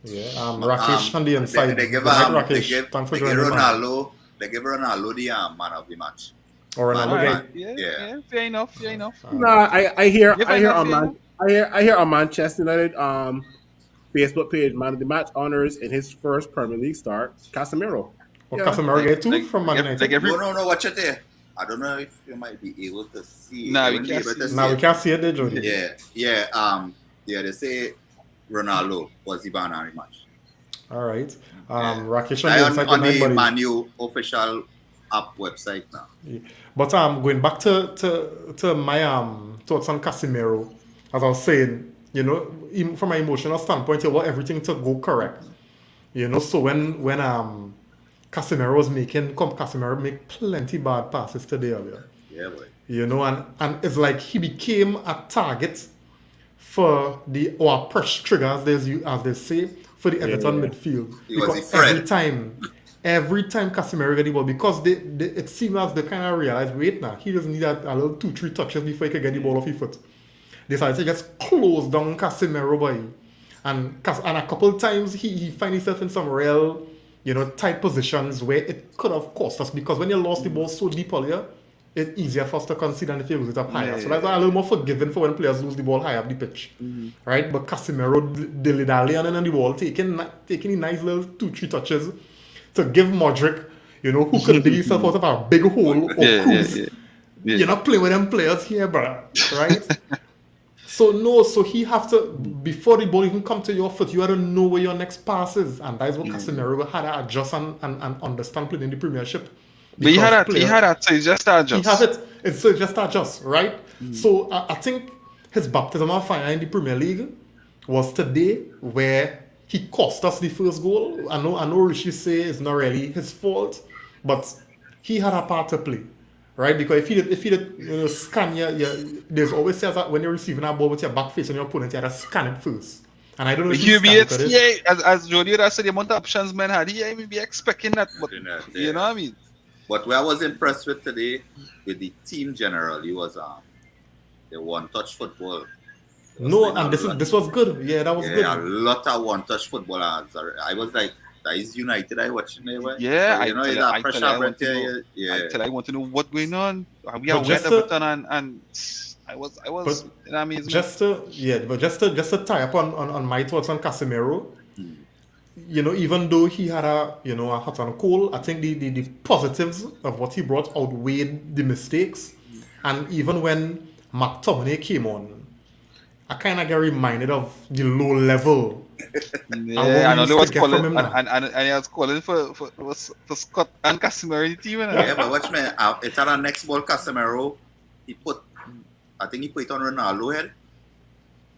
S1: Yeah. Rakesh on the
S4: They,
S1: inside.
S4: they give
S1: Good night,
S4: they
S1: Rakesh.
S4: give
S1: Thanks for
S4: they give
S1: joining, man.
S4: Ronaldo the man of the match.
S1: Or Ronaldo
S4: Man,
S1: guy.
S4: man.
S2: Yeah,
S4: Yeah.
S2: yeah, fair enough, fair enough.
S3: Nah, I hear
S2: Yeah,
S3: I hear
S2: fair
S3: on
S2: enough,
S3: I hear on Manchester United Facebook page, man of the match honors in his first Premier League start, Casemiro.
S1: Or
S3: Yeah.
S1: Casemiro guy too
S2: Like-
S1: from Man
S2: like
S1: United.
S2: every-
S4: No, watch it there. I don't know if you might be able to see.
S2: Nah,
S4: You
S2: we
S4: won't
S2: can't
S4: be able to
S2: see.
S1: Now we
S4: it.
S1: can't see it there, Jody.
S4: Yeah. They say Ronaldo was the man of the match.
S1: All right.
S4: Yeah.
S1: Rakesh on
S4: I
S1: the
S4: on,
S1: inside.
S4: on
S1: Good night,
S4: the
S1: buddy.
S4: Man U official app website now.
S1: But going back to my thoughts on Casemiro, as I was saying, you know, even from an emotional standpoint, you want everything to go correct. You know, so when Casemiro was Casemiro make plenty bad passes today earlier.
S4: Yeah, boy.
S1: You know, and it's like he became a target for or a press trigger, as they say, for the Everton midfield.
S4: He was
S1: Because
S4: a threat.
S1: every time Casemiro get the ball, because it seems as they kind of realize, wait now, he doesn't need a little 2-3 touches before he can get the ball off his foot. They decided to just close down Casemiro, boy. And a couple of times he find himself in some real, you know, tight positions where it could have cost us, because when you lost the ball so deep earlier, it's easier for us to concede than if you lose it up higher. So that's a little more forgiving for when players lose the ball high up the pitch. Right? But Casemiro dilly-dally on the ball, taking a nice little 2-3 touches to give Modric, you know, who could dig himself out of a big hole or cruise.
S2: Yeah.
S1: You're not playing with them players here, bro. Right? So he have to, before the ball even come to your foot, you have to know where your next pass is. And that's what Casemiro had to adjust and understand playing in the Premiership.
S2: But he had
S1: Because
S2: that, so it's just that
S1: he
S2: just.
S1: have it. It's so just adjust, right? So I think his baptism of fire in the Premier League was today, where he cost us the first goal. I know Rishi say it's not really his fault, but he had a part to play, right? Because if he did you know, scan there's always says that when you're receiving a ball with your back face on your opponent, you have to scan it first. And I don't know if he scanned it.
S2: Yeah, as Jody said, the amount of options man had, he may be expecting that, but you know what I mean?
S4: But where I was impressed with today, with the team generally, was the one-touch football.
S1: No, and this was good. Yeah, that was good.
S4: Yeah, a lot of one-touch football. I was like, that is United I watching there. Right?
S2: Yeah,
S4: so, you know, it's a fresh brand here. Yeah.
S2: Until I want to know what's going on. We
S1: But
S2: are
S1: just
S2: went Everton and I was
S1: But
S2: you know, amazing.
S1: just to tie up on my thoughts on Casemiro, you know, even though he had a hot and cold, I think the positives of what he brought outweighed the mistakes. And even when McTominay came on, I kind of get reminded of the low level.
S2: Yeah, I know they
S1: used
S2: was
S1: to get from
S2: calling
S1: him now.
S2: and he was calling for Scott and Casemiro in the team.
S4: Yeah, but watch me. It's on our next ball, Casemiro. I think he put it on Ronaldo head,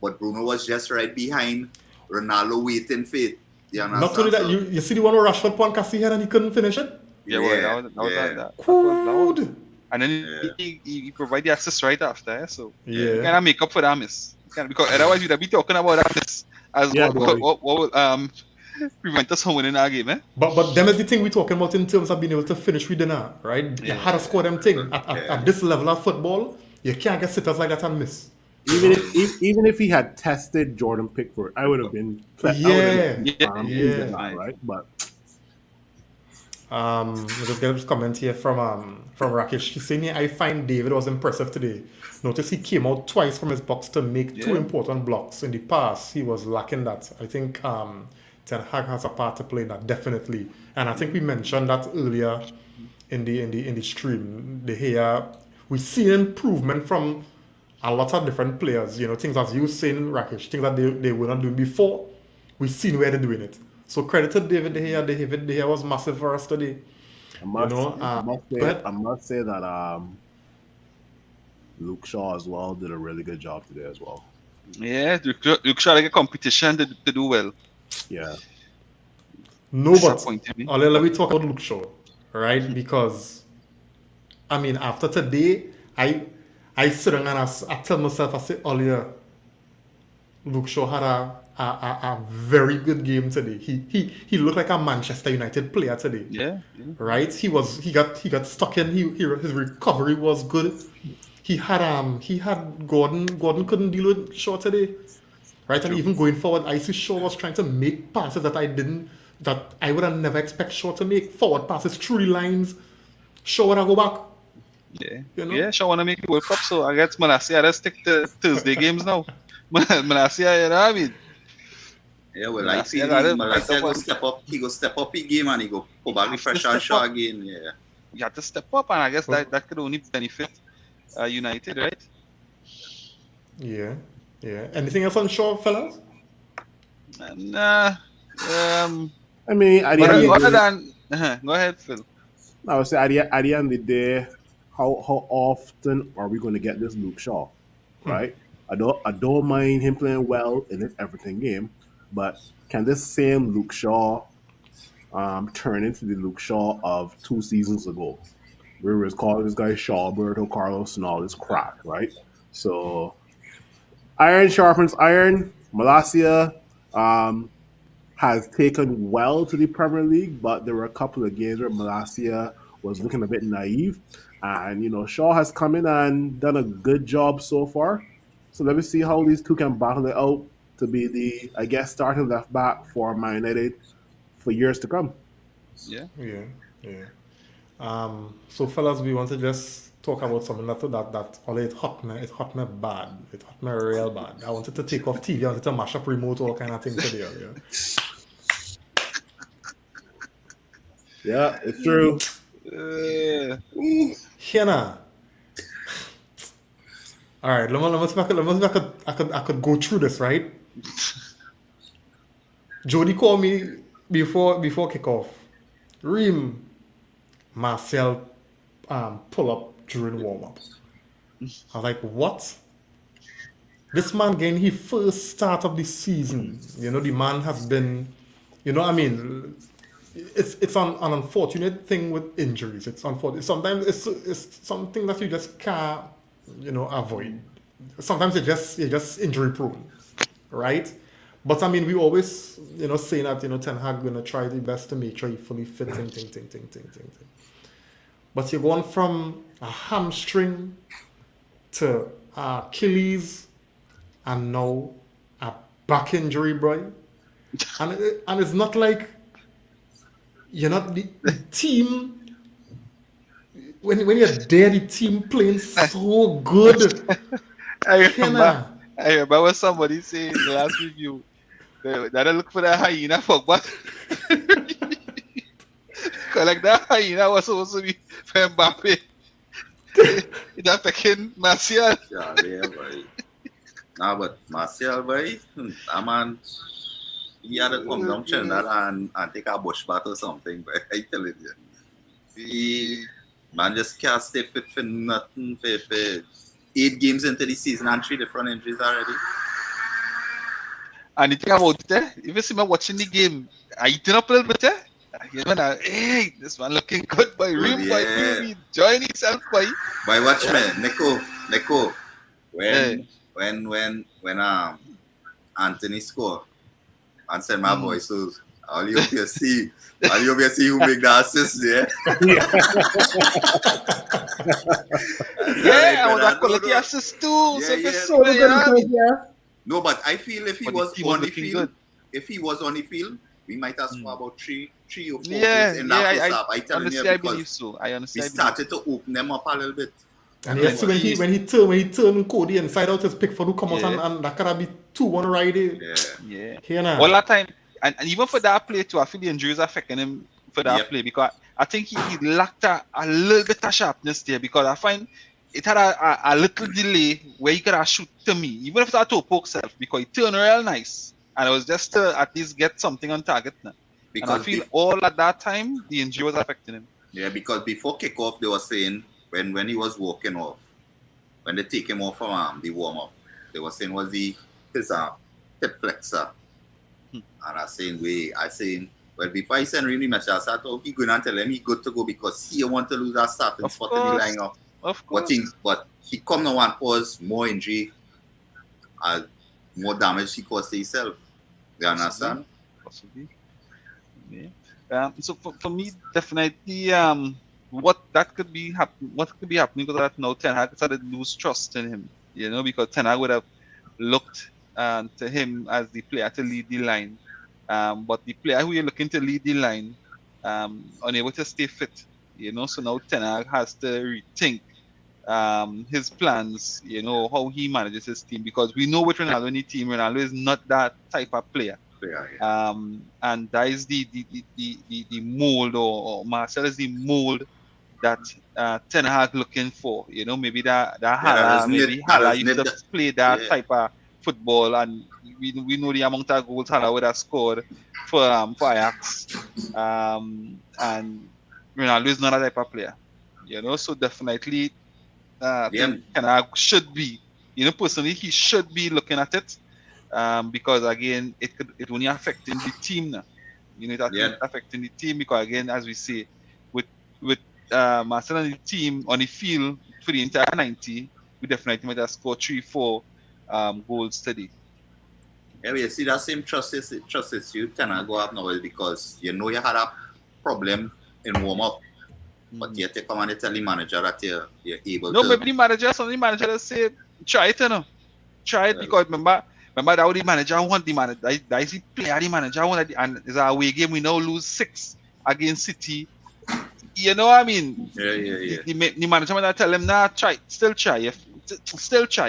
S4: but Bruno was just right behind Ronaldo waiting for it. You understand?
S1: Not only that,
S4: So,
S1: you see the one where Rashford put on Cassie head and he couldn't finish it?
S2: Yeah,
S4: Yeah,
S2: that was
S4: yeah.
S2: that.
S1: Good.
S2: And then
S4: Yeah.
S2: he provided the assist right after, so
S1: Yeah.
S2: kind of make up for that miss. Because otherwise we'd have been talking about that miss as
S3: Yeah,
S2: what will prevent us from winning our game, eh?
S1: But them is the thing we're talking about in terms of being able to finish with dinner, right? You had to score them thing. At this level of football, you can't get sitters like that and miss.
S3: Even if he had tested Jordan Pickford, I would have been
S1: Yeah.
S3: fine,
S1: Yeah.
S3: right? But
S1: Let's just get this comment here from Rakesh. He's saying here, I find David was impressive today. Notice he came out twice from his box to make two
S2: Yeah.
S1: important blocks. In the past, he was lacking that. I think Ten Hag has a part to play in that, definitely. And I think we mentioned that earlier in the stream. We see improvement from a lot of different players. You know, things as you saying, Rakesh, things that they were not doing before. We've seen where they're doing it. So credit to David De Gea. David De Gea was massive for us today.
S3: I must,
S1: You know, go ahead.
S3: I must say that Luke Shaw as well did a really good job today as well.
S2: Yeah, you try like a competition to do well.
S3: Yeah.
S1: No, but
S2: Disappointed me.
S1: let me talk about Luke Shaw, right? Because I mean, after today, I sit down and I tell myself, I say, earlier, Luke Shaw had a very good game today. He looked like a Manchester United player today.
S2: Yeah.
S1: Right? He got stuck in. His recovery was good. He had Gordon. Gordon couldn't deal with Shaw today. Right? And even going forward, I see Shaw was trying to make passes that I would have never expect Shaw to make. Forward passes through the lines. Shaw would have go back.
S2: Yeah.
S1: You know?
S2: Yeah, sure wanna make the World Cup, so I guess Malasia let's stick to Thursday games now. Malasia, you know what I mean?
S4: Yeah, well, I feel Malasia go step up. He go step up his game and he go go back the pressure and Shaw again. Yeah.
S2: You have to step up, and I guess that could only benefit United, right?
S1: Yeah. Anything else on Shaw, fellas?
S2: Nah.
S3: I mean, at the
S2: But
S3: end of
S2: other
S3: the day,
S2: than, go ahead, Phil.
S3: I would say at the end of the day, how often are we going to get this Luke Shaw, right? I don't mind him playing well in this Everton game, but can this same Luke Shaw turn into the Luke Shaw of 2 seasons ago? We was calling this guy Shaw, Roberto Carlos, and all this crap, right? So iron sharpens iron. Malasia has taken well to the Premier League, but there were a couple of games where Malasia was looking a bit naive. And, you know, Shaw has come in and done a good job so far. So let me see how these two can battle it out to be the, I guess, starting left back for Man United for years to come.
S2: Yeah.
S1: So fellas, we want to just talk about something that only it hot me bad. It hot me real bad. I wanted to take off TV, I wanted to mash up remote, all kind of things today.
S3: Yeah, it's true.
S1: Hannah. All right, let me see if I could go through this, right? Jody called me before kickoff. Reem, Marcel pull up during warm up. I was like, what? This man getting his first start of the season. You know, the man has been, you know what I mean? It's an unfortunate thing with injuries. It's unfortunate. Sometimes it's something that you just can't, you know, avoid. Sometimes you're just injury prone, right? But I mean, we always, you know, say that, you know, Ten Hag gonna try the best to make sure you fully fit. Ting. But you're going from a hamstring to Achilles and now a back injury, bro. And it's not like you're not the team. When you're there, the team playing so good.
S2: I remember what somebody said in the last review. That I look for the hyena for what? Like that hyena was supposed to be for Mbappe. That picking Martial.
S4: Yeah, boy. Nah, but Martial, boy, that man, he had to come down Trinidad and take a bush bath or something, but I tell you. Man just can't stay fit for nothing for 8 games into the season and 3 different injuries already.
S2: And the thing about it, if you see me watching the game, I eating up a little bit, hey, this man looking good, boy. Real boy, really enjoying himself, boy.
S4: Boy, watch me, Nico. When Anthony score and send my voice, so all you can see who make the assist there.
S2: Yeah, I was a quality assist too.
S4: No, but I feel if he was on the field, We might have scored about three or four
S2: Yeah,
S4: goals in that first
S2: I
S4: half. I telling you
S2: honestly I
S4: because
S2: believe so. I
S4: we
S2: honestly I believe
S4: started to open them up a little bit.
S1: And
S4: You know,
S1: yes, when he turned Cody inside out, his Pickford who come out
S2: Yeah.
S1: and that could have been 2-1 right there.
S4: yeah.
S2: Yeah.
S1: Here now.
S2: All that time, and even for that play too, I feel the injuries affecting him for that
S4: Yep.
S2: play because I think he lacked a little bit of sharpness there because I find it had a little delay where he could have shoot to me, even if it's a toe poke self, because he turned real nice. And it was just to at least get something on target now. And I
S4: Because
S2: feel all at that time, the injury was affecting him.
S4: yeah, because before kickoff they were saying when he was walking off, when they take him off from the warm up, they were saying was his hip flexor. And I saying well before I send Rini message, I said, oh, he going to tell him he good to go because he want to lose that starting
S2: Of
S4: spot in the
S2: course.
S4: lineup.
S2: Of course.
S4: But he come now and cause more injury, more damage he caused to himself. You understand?
S2: Possibly. Yeah. So for me, definitely, what could be happening because that now Ten Hag started to lose trust in him. You know, because Ten Hag would have looked to him as the player to lead the line, but the player who you're looking to lead the line, unable to stay fit. You know, so now Ten Hag has to rethink his plans. You know how he manages his team because we know with Ronaldo in the team, Ronaldo is not that type of player.
S4: Yeah.
S2: And that is the mold, or Marcel is the mold that Ten Hag looking for. You know, maybe that Hala used to play that type of football, and we know the amount of goals Hala would have scored for Ajax. And Ronaldo is not that type of player. You know, so definitely, I think Ten Hag should be. You know, personally, he should be looking at it. Because again, it only affecting the team now. You know, it's affecting the team because again, as we say, with Marcel and the team on the field for the entire 90, we definitely might have scored 3-4 goals today.
S4: Yeah, you see that same trust issue Ten go up now because you know you had a problem in warm up, but you take come and tell the manager that you're able to.
S2: No, maybe the manager will say, try it, you know. Try it because remember that the manager want the manager. That is the player the manager want, and it's a away game. We now lose 6 against City. You know what I mean?
S4: Yeah.
S2: The manager might tell him, nah, still try,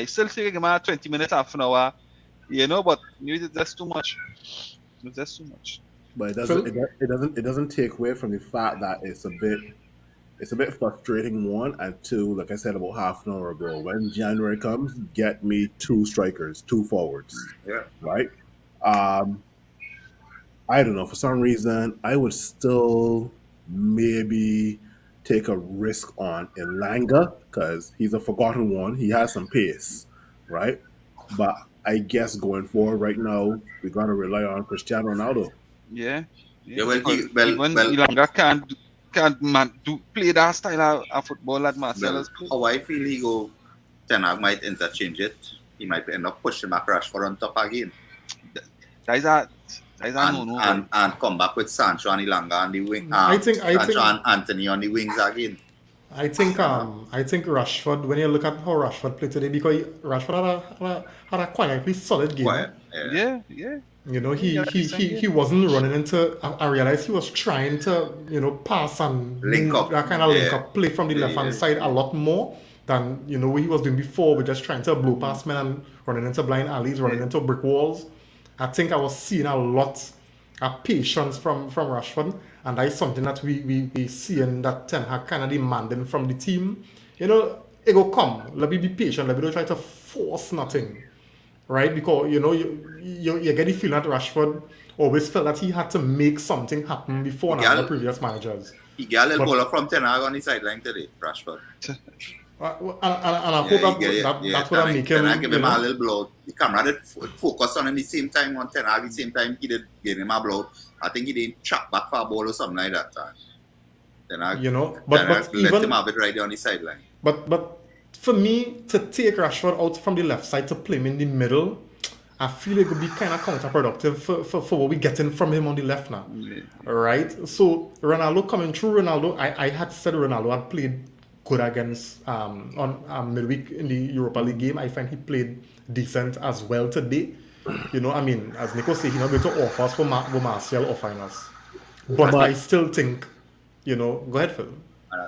S2: still take him 20 minutes, half an hour. You know, but maybe that's too much. That's too much.
S3: But it doesn't take away from the fact that it's a bit frustrating, one, and two, like I said about half an hour ago, when January comes, get me 2 strikers, 2 forwards.
S4: Yeah.
S3: Right? I don't know, for some reason, I would still maybe take a risk on Elanga because he's a forgotten one. He has some pace, right? But I guess going forward right now, we got to rely on Cristiano Ronaldo.
S2: Yeah.
S4: Well,
S2: Elanga can't play that style of football that Marcellus play.
S4: How I feel he go, Ten Hag might interchange it. He might end up pushing back Rashford on top again.
S2: That is a no.
S4: And come back with Sancho and Elanga on the wing. Sancho and Anthony on the wings again.
S1: I think Rashford, when you look at how Rashford played today, because Rashford had a quietly solid game.
S2: Yeah.
S1: You know, he wasn't running into. I realized he was trying to, you know, pass and
S4: link up
S1: play from the left hand side a lot more than, you know, what he was doing before. We're just trying to blow past men and running into blind alleys, running into brick walls. I think I was seeing a lot of patience from Rashford, and that is something that we seeing that Ten Hag kind of demanding from the team. You know, it will come. Let me be patient. Let me don't try to force nothing. Right, because you know you get the feeling that Rashford always felt that he had to make something happen before the previous managers.
S4: He got a little ball from Ten Hag on the sideline today, Rashford.
S1: And I hope that's what I make him.
S4: Ten Hag give him a little blow. The camera did focus on him the same time on Ten Hag. The same time he did give him a blow. I think he didn't track back for a ball or something like that. Ten Hag,
S1: you know,
S4: but let him have it right there on the sideline.
S1: But for me, to take Rashford out from the left side to play him in the middle, I feel it could be kind of counterproductive for what we're getting from him on the left now. Right? So, Ronaldo coming through, I had said Ronaldo had played good against on midweek in the Europa League game. I find he played decent as well today. I mean, as Nico said, he's not going to offer us what Martial offering us. But
S3: But
S1: I still think, go ahead, Phil.
S4: Uh,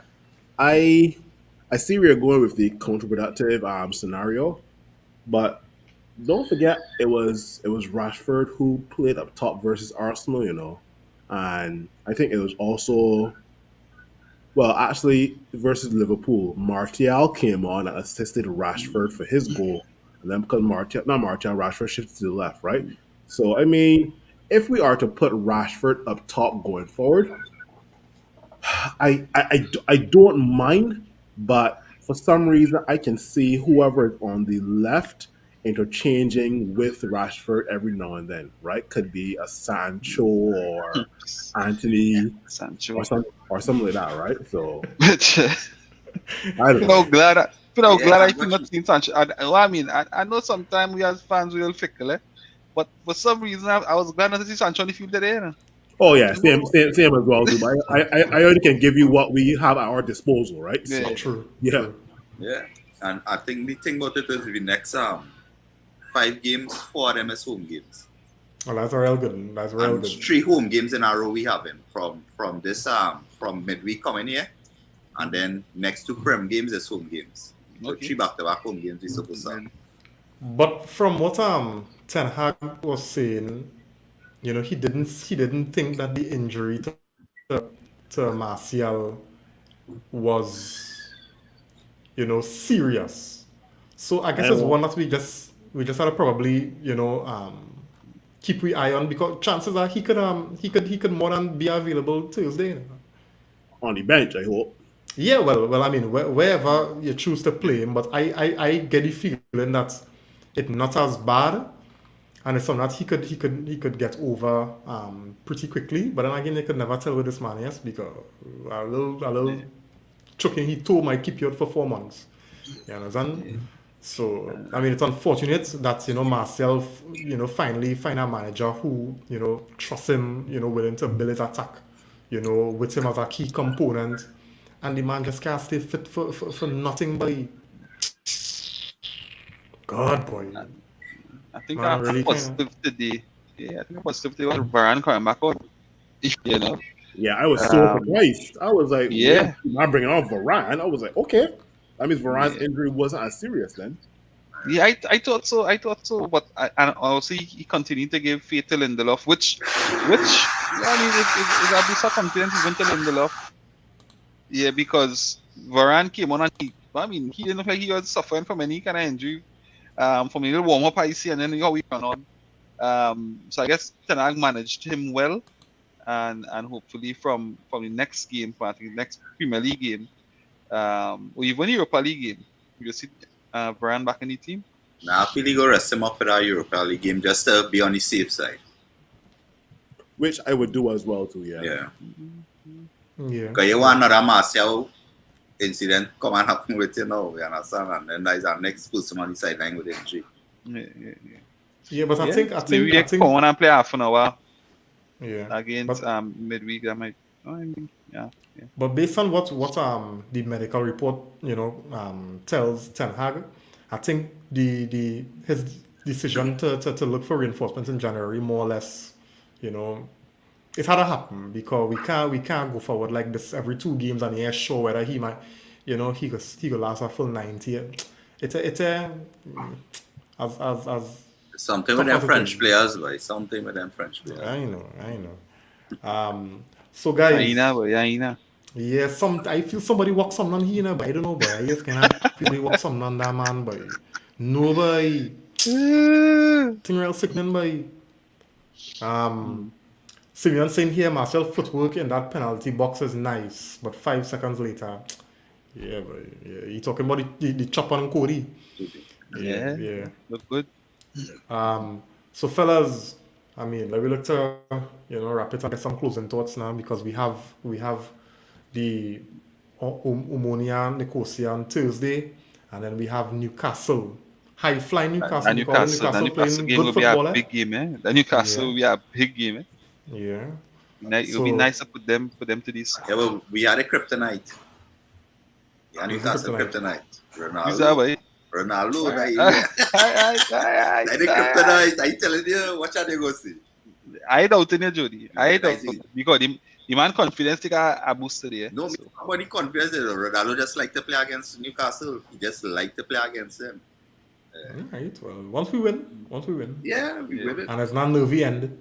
S3: I I see where you're going with the counterproductive scenario, but don't forget it was Rashford who played up top versus Arsenal, and I think it was also well actually versus Liverpool. Martial came on and assisted Rashford for his goal, and then because Rashford shifted to the left, right? So I mean, if we are to put Rashford up top going forward, I don't mind, but for some reason I can see whoever is on the left interchanging with Rashford every now and then, right? Could be a Sancho or Anthony or
S2: Sancho.
S3: something like that, right? So
S2: But
S3: I don't
S2: you know,
S3: know.
S2: glad I,
S4: yeah,
S2: glad I
S4: and
S2: feel
S4: what
S2: not
S4: you,
S2: seen Sancho. I mean, I know sometimes we as fans will fickle, but for some reason I was glad not to see Sancho on the field today.
S3: Oh yeah,
S2: I don't
S3: same
S2: know.
S3: same same as well, too. But I only can give you what we have at our disposal, right?
S2: Yeah,
S3: So
S1: True,
S3: yeah,
S1: true.
S4: yeah, and I think the thing about it is the next 5 games, 4 of them is home games,
S1: Well, that's real good. That's real
S4: and
S1: good.
S4: 3 home games in a row we having from this from midweek coming here, and then next 2 Prem games is home games. So
S2: okay.
S4: 3 back-to-back home games we supposed to have.
S2: Then,
S1: But from what Ten Hag was saying, he didn't think that the injury to Martial was serious. So I guess
S3: I
S1: it's
S3: want
S1: one that we just had to probably keep we eye on, because chances are he could more than be available Tuesday.
S3: on the bench. I hope.
S1: Yeah, well, I mean, wherever you choose to play him, but I get the feeling that it's not as bad, and it's something that he could get over pretty quickly. But then again, you could never tell with this man, yes, because a little choking he toe might keep you out for 4 months. You understand?
S2: yeah.
S1: So I mean, it's unfortunate that Marcel finally find a manager who trusts him, willing to build his attack, with him as a key component, and the man just can't stay fit for nothing. By God, boy,
S2: I think
S1: man,
S2: a
S1: I'm really kind of.
S2: positive today. Yeah, I think a positive today was Varane coming back out. You know.
S3: Yeah, I was so
S2: Um.
S3: surprised. I was like, wait,
S2: Yeah.
S3: I'm bringing on Varane. I was like, okay. That means Varane's
S2: Yeah.
S3: injury wasn't as serious then.
S2: Yeah, I thought so. I thought so, but and also he continued to give faith to Lindelof, which yeah, I mean, it a boost of confidence even to Lindelof. Yeah, because Varane came on and I mean, he didn't look like he was suffering from any kind of injury. From a little warm up I see, and then how he ran on. So I guess Ten Hag managed him well, and hopefully from the next game, I think the next Premier League game, or even Europa League game, you see Varane back in the team.
S4: Now I feel he go rest him up for that Europa League game just to be on the safe side.
S3: Which I would do as well too, yeah.
S4: Yeah.
S1: Yeah.
S4: Because you want another Martial incident come and happen with you now, you understand? And then there's our next person on the sideline with injury.
S2: Yeah.
S1: Yeah, but I
S2: Yeah,
S1: think I
S2: so maybe
S1: think I
S2: they come
S1: think
S2: on and play half an hour
S1: yeah,
S2: against
S1: but
S2: midweek. That might. I mean, yeah.
S1: But based on what the medical report tells Ten Hag, I think the his decision to look for reinforcements in January, more or less, you know it had to happen, because we can't go forward like this every 2 games and he's sure whether he might, he could last a full 90. It's a as
S4: Something with
S1: tough
S4: them
S1: as it
S4: French
S1: is.
S4: players, boy. Something with them French players.
S1: I know. So
S2: Aina,
S1: guys,
S2: boy, Aina.
S1: yeah, I feel somebody walk something on here, but I don't know, boy. I just kind of feel somebody walk something on that man, boy. No, boy. Thing real sickening, boy. Um, Simeon saying here, Marcel footwork in that penalty box is nice, but 5 seconds later, yeah, boy. Yeah, he talking about the chop on Cody. Yeah,
S2: Yeah,
S1: yeah.
S2: look good.
S1: So fellas, I mean, let me look to wrap it and get some closing thoughts now, because we have the Omonia Nicosia on Thursday, and then we have Newcastle, high flying
S2: The
S1: Newcastle, because
S2: The
S1: Newcastle
S2: Newcastle
S1: playing
S2: game
S1: good
S2: will be a
S1: football, eh?
S2: big game, eh? The Newcastle
S1: Yeah,
S2: will be a big game, eh?
S1: yeah.
S2: It will be
S1: So
S2: nice to put them to this.
S4: Yeah, well, we had a kryptonite. Yeah,
S1: who's the
S4: Newcastle
S1: kryptonite?
S4: kryptonite.
S2: Who's that
S4: Ronaldo.
S2: way?
S4: Ronaldo,
S2: I,
S4: I think kryptonite. I telling you, what are they going to see?
S2: I doubt in you, Jody. I
S4: Yeah, I
S2: doubt
S4: see.
S2: because the man confidence take a boost there.
S4: No,
S2: So.
S4: nobody confidence. Ronaldo just like to play against Newcastle. He just like to play against them.
S1: All right. Well, once we win.
S4: Yeah, we win it.
S1: And it's not nervy end.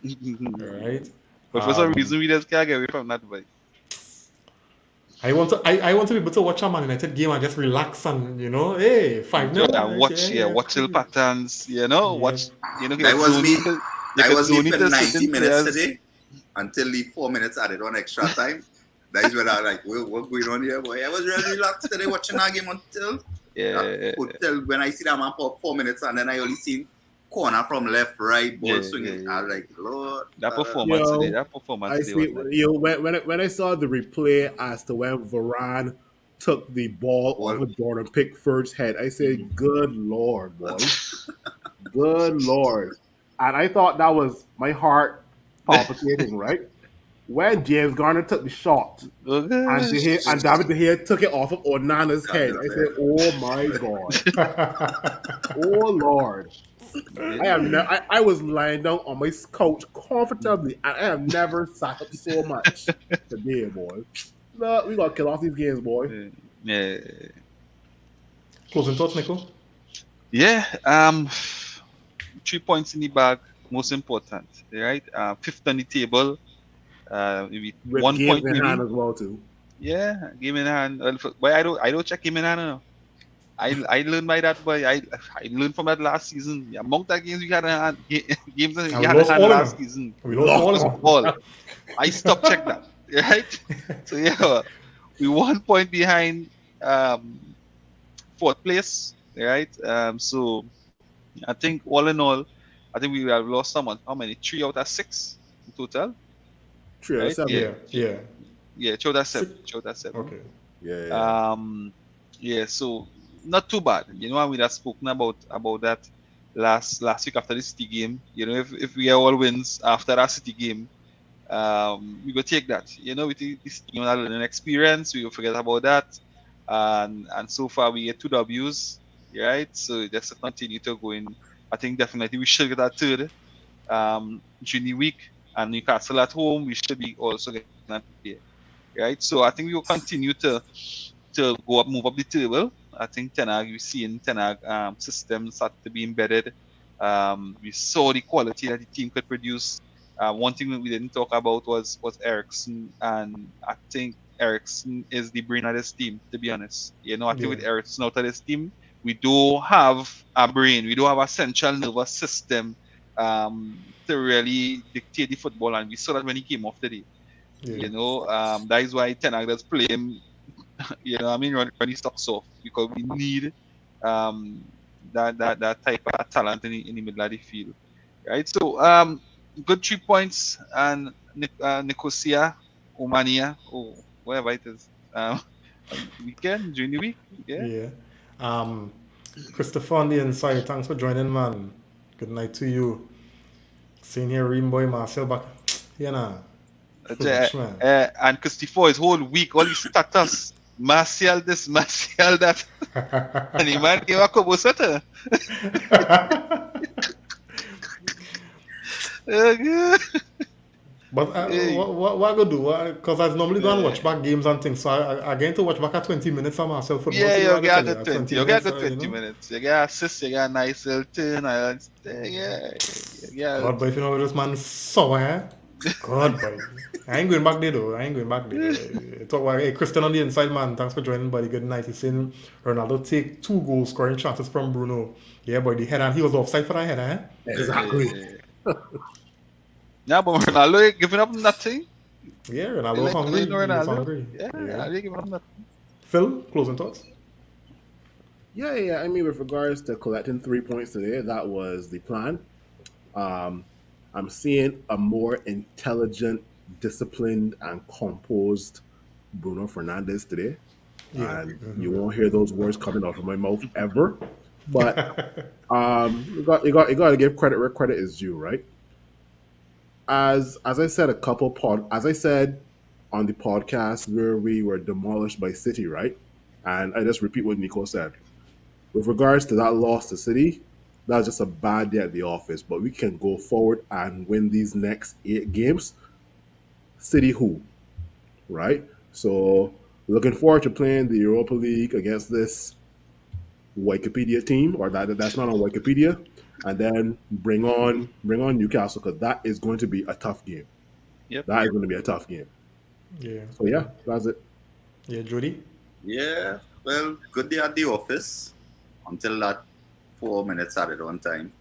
S1: All right.
S2: But for some reason, we just can't get away from that, boy.
S1: I want to be able to watch a Man United game and just relax and hey, 5-0.
S2: Watch the patterns, watch,
S4: That was me. That was me for 90 minutes
S2: players.
S4: today until the 4 minutes added on extra time. That is when I was like, what going on here, boy? I was really relaxed today watching that game until when I see that man for 4 minutes and then I only seen corner from left, right, ball swinging. I was like, Lord.
S2: That performance today.
S3: I see. When I saw the replay as to when Varane took the ball off of Jordan Pickford's head, I said, "Good Lord, boy, good Lord!" And I thought that was my heart palpitating, right? When James Garner took the shot and David De Gea took it off of Onana's head, I said, "Oh my God, oh Lord." I was lying down on my couch comfortably, and I have never sat up so much today, boy. No, we gotta kill off these games, boy.
S2: Yeah.
S1: Closing thoughts, Nico?
S2: Yeah. 3 points in the bag, most important, right? Fifth on the table. Maybe
S3: with
S2: 1 point
S3: in
S2: maybe.
S3: hand as well too.
S2: Yeah, game in hand. But I don't check game in hand. No. I learned by that, boy. I learned from that last season. Among the games we had in hand, games we had in hand last season.
S1: We lost
S2: all. I stopped check that. Right? So yeah, we 1 point behind fourth place. Right? So I think all in all, I think we have lost someone. How many? 3 out of 6 in total.
S3: 3 out of 7.
S2: Yeah. 3 out of 7. 3 out of 7.
S3: Okay. Yeah.
S2: Yeah. So not too bad. We have spoken about that last week after the City game. If we all wins after that City game, we will take that. With this learning experience, we will forget about that. And so far we get 2 W's, right? So just to continue to go in. I think definitely we should get that third during the week. And Newcastle at home, we should be also getting that here, right? So I think we will continue to go up, move up the table. I think we've seen Ten Hag systems start to be embedded. We saw the quality that the team could produce. One thing that we didn't talk about was Ericsson, and I think Ericsson is the brain of this team, to be honest. I think with Ericsson out of this team, we do have a brain, we do have a central nervous system to really dictate the football, and we saw that when he came off today. That is why Ten Hag does play him. When he stocks off, because we need that type of talent in the middle of the field, right? So good 3 points, and Nicosia, Omania, or whatever it is, weekend during the week.
S1: Christopher on the inside, thanks for joining, man. Good night to you. Seeing here, Boy Marcel back.
S2: And Christopher his whole week, all his status. Martial this, Martial that. And the man came back up setter.
S1: But what I go do? Because I've normally gone watch back games and things, so I get to watch back at 20 minutes of myself football.
S2: Yeah, you get the 20. You get the 20 minutes. You get assist, you get a nice little turn.
S1: God, but if you know this man sour, God, boy. I ain't going back there though. Talk about Christian on the inside, man. Thanks for joining, buddy. Good night. He's saying Ronaldo take 2 goal scoring chances from Bruno. Yeah, boy, the header, he was offside for that header,
S3: Exactly.
S2: Yeah, but Ronaldo ain't giving up nothing.
S1: Yeah, Ronaldo was hungry.
S2: Ronaldo. Yeah, Ronaldo giving up nothing.
S1: Phil, closing thoughts?
S3: Yeah. I mean, with regards to collecting 3 points today, that was the plan. I'm seeing a more intelligent, disciplined, and composed Bruno Fernandes today.
S1: Yeah.
S3: And you won't hear those words coming out of my mouth ever. But you got to give credit where credit is due, right? As I said as I said on the podcast where we were demolished by City, right? And I just repeat what Nico said. with regards to that loss to City, that's just a bad day at the office. But we can go forward and win these next 8 games. City who, right? So looking forward to playing the Europa League against this Wikipedia team, or that's not on Wikipedia, and then bring on Newcastle because that is going to be a tough game.
S2: Yep.
S3: That is going to be a tough game.
S1: Yeah.
S3: So yeah, that's it.
S1: Yeah, Jody?
S4: Yeah, well, good day at the office until that 4 minutes added on time.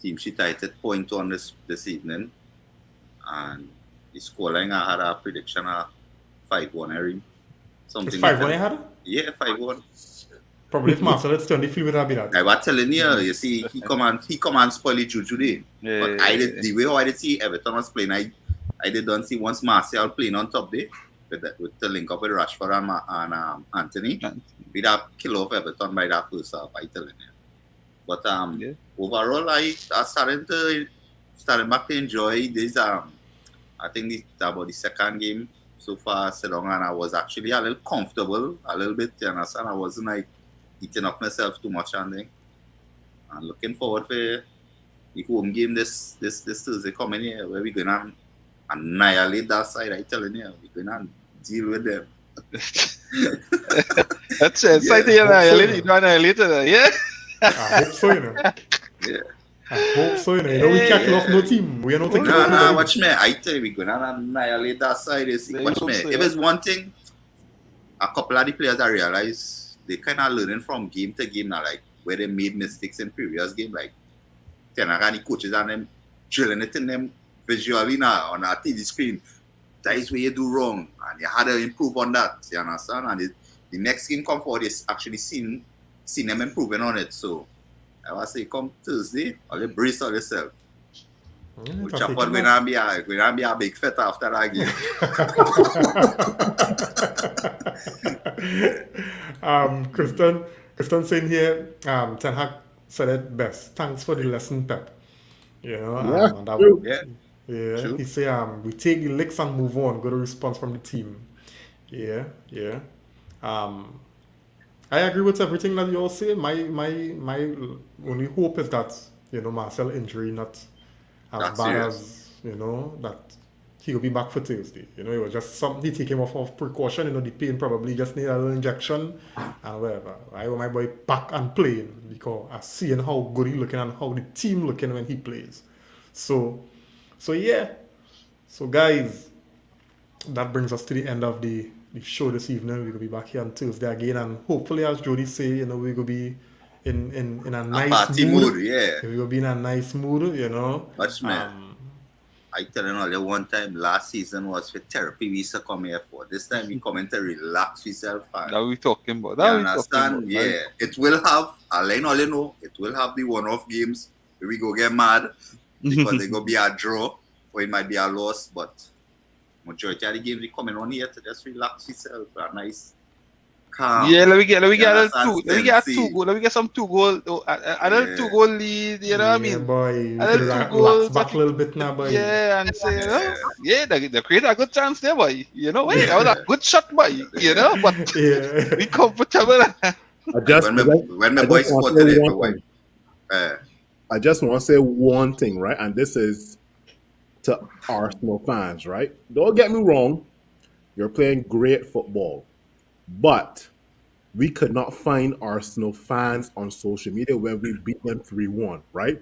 S4: Team sheet tighted point on this evening, and the scoreline I had a prediction of 5-1 Erin.
S1: It's 5-1 you had?
S4: Yeah, 5-1.
S1: Probably if Marcel had turned the field, it would have been that.
S4: I was telling you see, he come and spoil it today. But I did the way how I did see Everton was playing. I did not see once Martial playing on top there with the link up with Rashford and Anthony. We'd have kill off Everton by that first half. I telling you. But overall, I started back to enjoy this. I think this about the second game so far. Sit down and I was actually a little comfortable, a little bit. You understand? I wasn't like eating up myself too much and thing. And looking forward for the home game this Thursday coming here, where we're gonna annihilate that side. I telling you, we're gonna deal with them.
S2: That's it. Side to annihilate it. Yeah.
S1: I hope so, you know.
S4: Yeah.
S1: I hope so, you know. You know, we can't kill off no team. We are not taking off
S4: Nah,
S1: nobody.
S4: watch me. I tell you, we're gonna annihilate that side. Watch me. If it's one thing, a couple of the players I realize they kind of learning from game to game now, like where they made mistakes in previous game, like the coaches and them drilling it in them visually now on our TV screen. That is where you do wrong, and you had to improve on that. You understand? And the next game come forward is actually seen them improving on it. So I was say, come Thursday, all you brace on yourself. Which I thought we're gonna be a big fete after that
S1: game. Christian saying here, Ten Hag said it best. Thanks for the lesson, Pep. You know, and that,
S3: true.
S1: yeah.
S4: True.
S1: He say, we take the licks and move on. Good response from the team. Yeah. I agree with everything that you all say. My only hope is that, you know, Marcel injury not as
S4: That's
S1: bad
S4: serious.
S1: as, you know, that he will be back for Thursday. You know, it was just something he take him off of precaution. You know, the pain probably just need a little injection and whatever. I want my boy back and playing because I seeing how good he looking and how the team looking when he plays. So yeah. So guys, that brings us to the end of the show this evening. We'll be back here on Thursday again, and hopefully, as Jody say, you know, we will be in a nice
S4: party mood, yeah.
S1: We will be in a nice mood, you know.
S4: Watch me. I telling all you one time last season was for therapy we used to come here for. This time we come in to relax yourself.
S2: That we talking about.
S4: You understand? Yeah. It will have, I'll let all you know, it will have the one-off games where we go get mad because they go be a draw or it might be a loss, but majority of the games we coming on here to just relax yourself. A nice calm.
S2: Yeah, let me get some 2-goal. Another 2-goal lead, you know what I mean?
S1: Boy,
S2: Another 2 goals
S1: back a little bit now, boy.
S2: Yeah, and say, you know, they create a good chance there, boy. You know, that was a good shot, boy. You know, but be comfortable.
S4: When my boys scored today,
S3: I just want to say one thing, right? And this is to Arsenal fans, right? Don't get me wrong. You're playing great football. But we could not find Arsenal fans on social media when we beat them 3-1, right?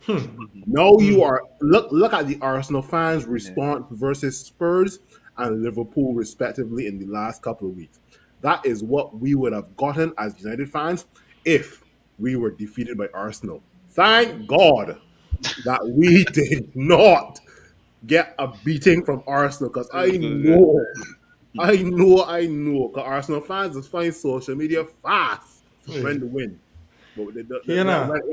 S3: Now you are look at the Arsenal fans' response versus Spurs and Liverpool respectively in the last couple of weeks. That is what we would have gotten as United fans if we were defeated by Arsenal. Thank God that we did not get a beating from Arsenal because I know. Because Arsenal fans just find social media fast when they win. But when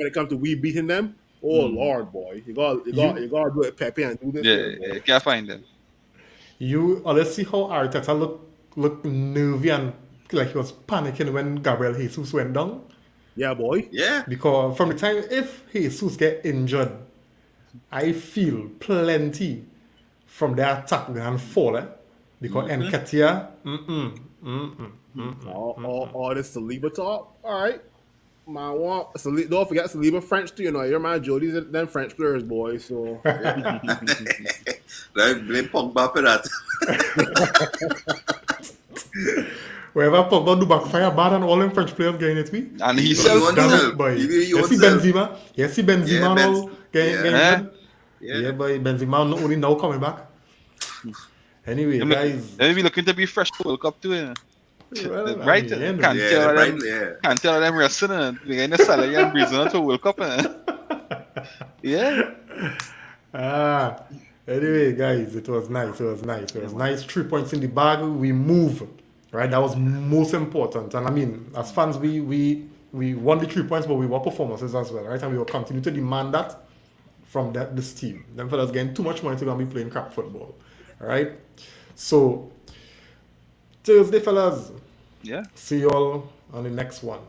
S3: it comes to we beating them, Lord, boy, you got to do it Pepe and do this.
S2: Yeah, you can't find them.
S1: Let's see how Arteta look nervy and like he was panicking when Gabriel Jesus went down.
S3: Yeah, boy.
S4: Yeah.
S1: Because from the time if Jesus get injured, I feel plenty from the attack and fall. Because Nketiah,
S3: All this Saliba talk. All right. My want don't forget Saliba French too, you know. You're my Jodi's them French players, boy. So
S4: Blame Pogba for that.
S1: Wherever Pogba do backfire bad and all them French players getting it we.
S2: And he
S4: He
S2: sells
S4: wants
S2: too.
S4: to-
S1: Boy.
S4: He
S1: You see
S4: himself.
S1: Benzema? You see Benzema
S4: Yeah,
S1: and
S4: Benz-
S1: all getting
S4: yeah.
S1: injured? Yeah, boy, Benzema not only now coming back. Anyway, guys.
S2: They may be looking to be fresh for World Cup too.
S1: Well,
S2: Right?
S1: I mean, you know.
S2: Can't
S4: Yeah,
S2: tell
S4: right
S2: them.
S4: there.
S2: Can't tell them wrestling. They're in the salary and breezing on to World Cup. Yeah.
S1: Anyway, guys, it was nice. It was nice. 3 points in the bag. We move. Right? That was most important. And I mean, as fans, we won the 3 points, but we won performances as well, right? And we will continue to demand that from this team. Them fellas getting too much money to go and be playing crap football. All right? So, Thursday, fellas.
S2: Yeah.
S1: See you all on the next one.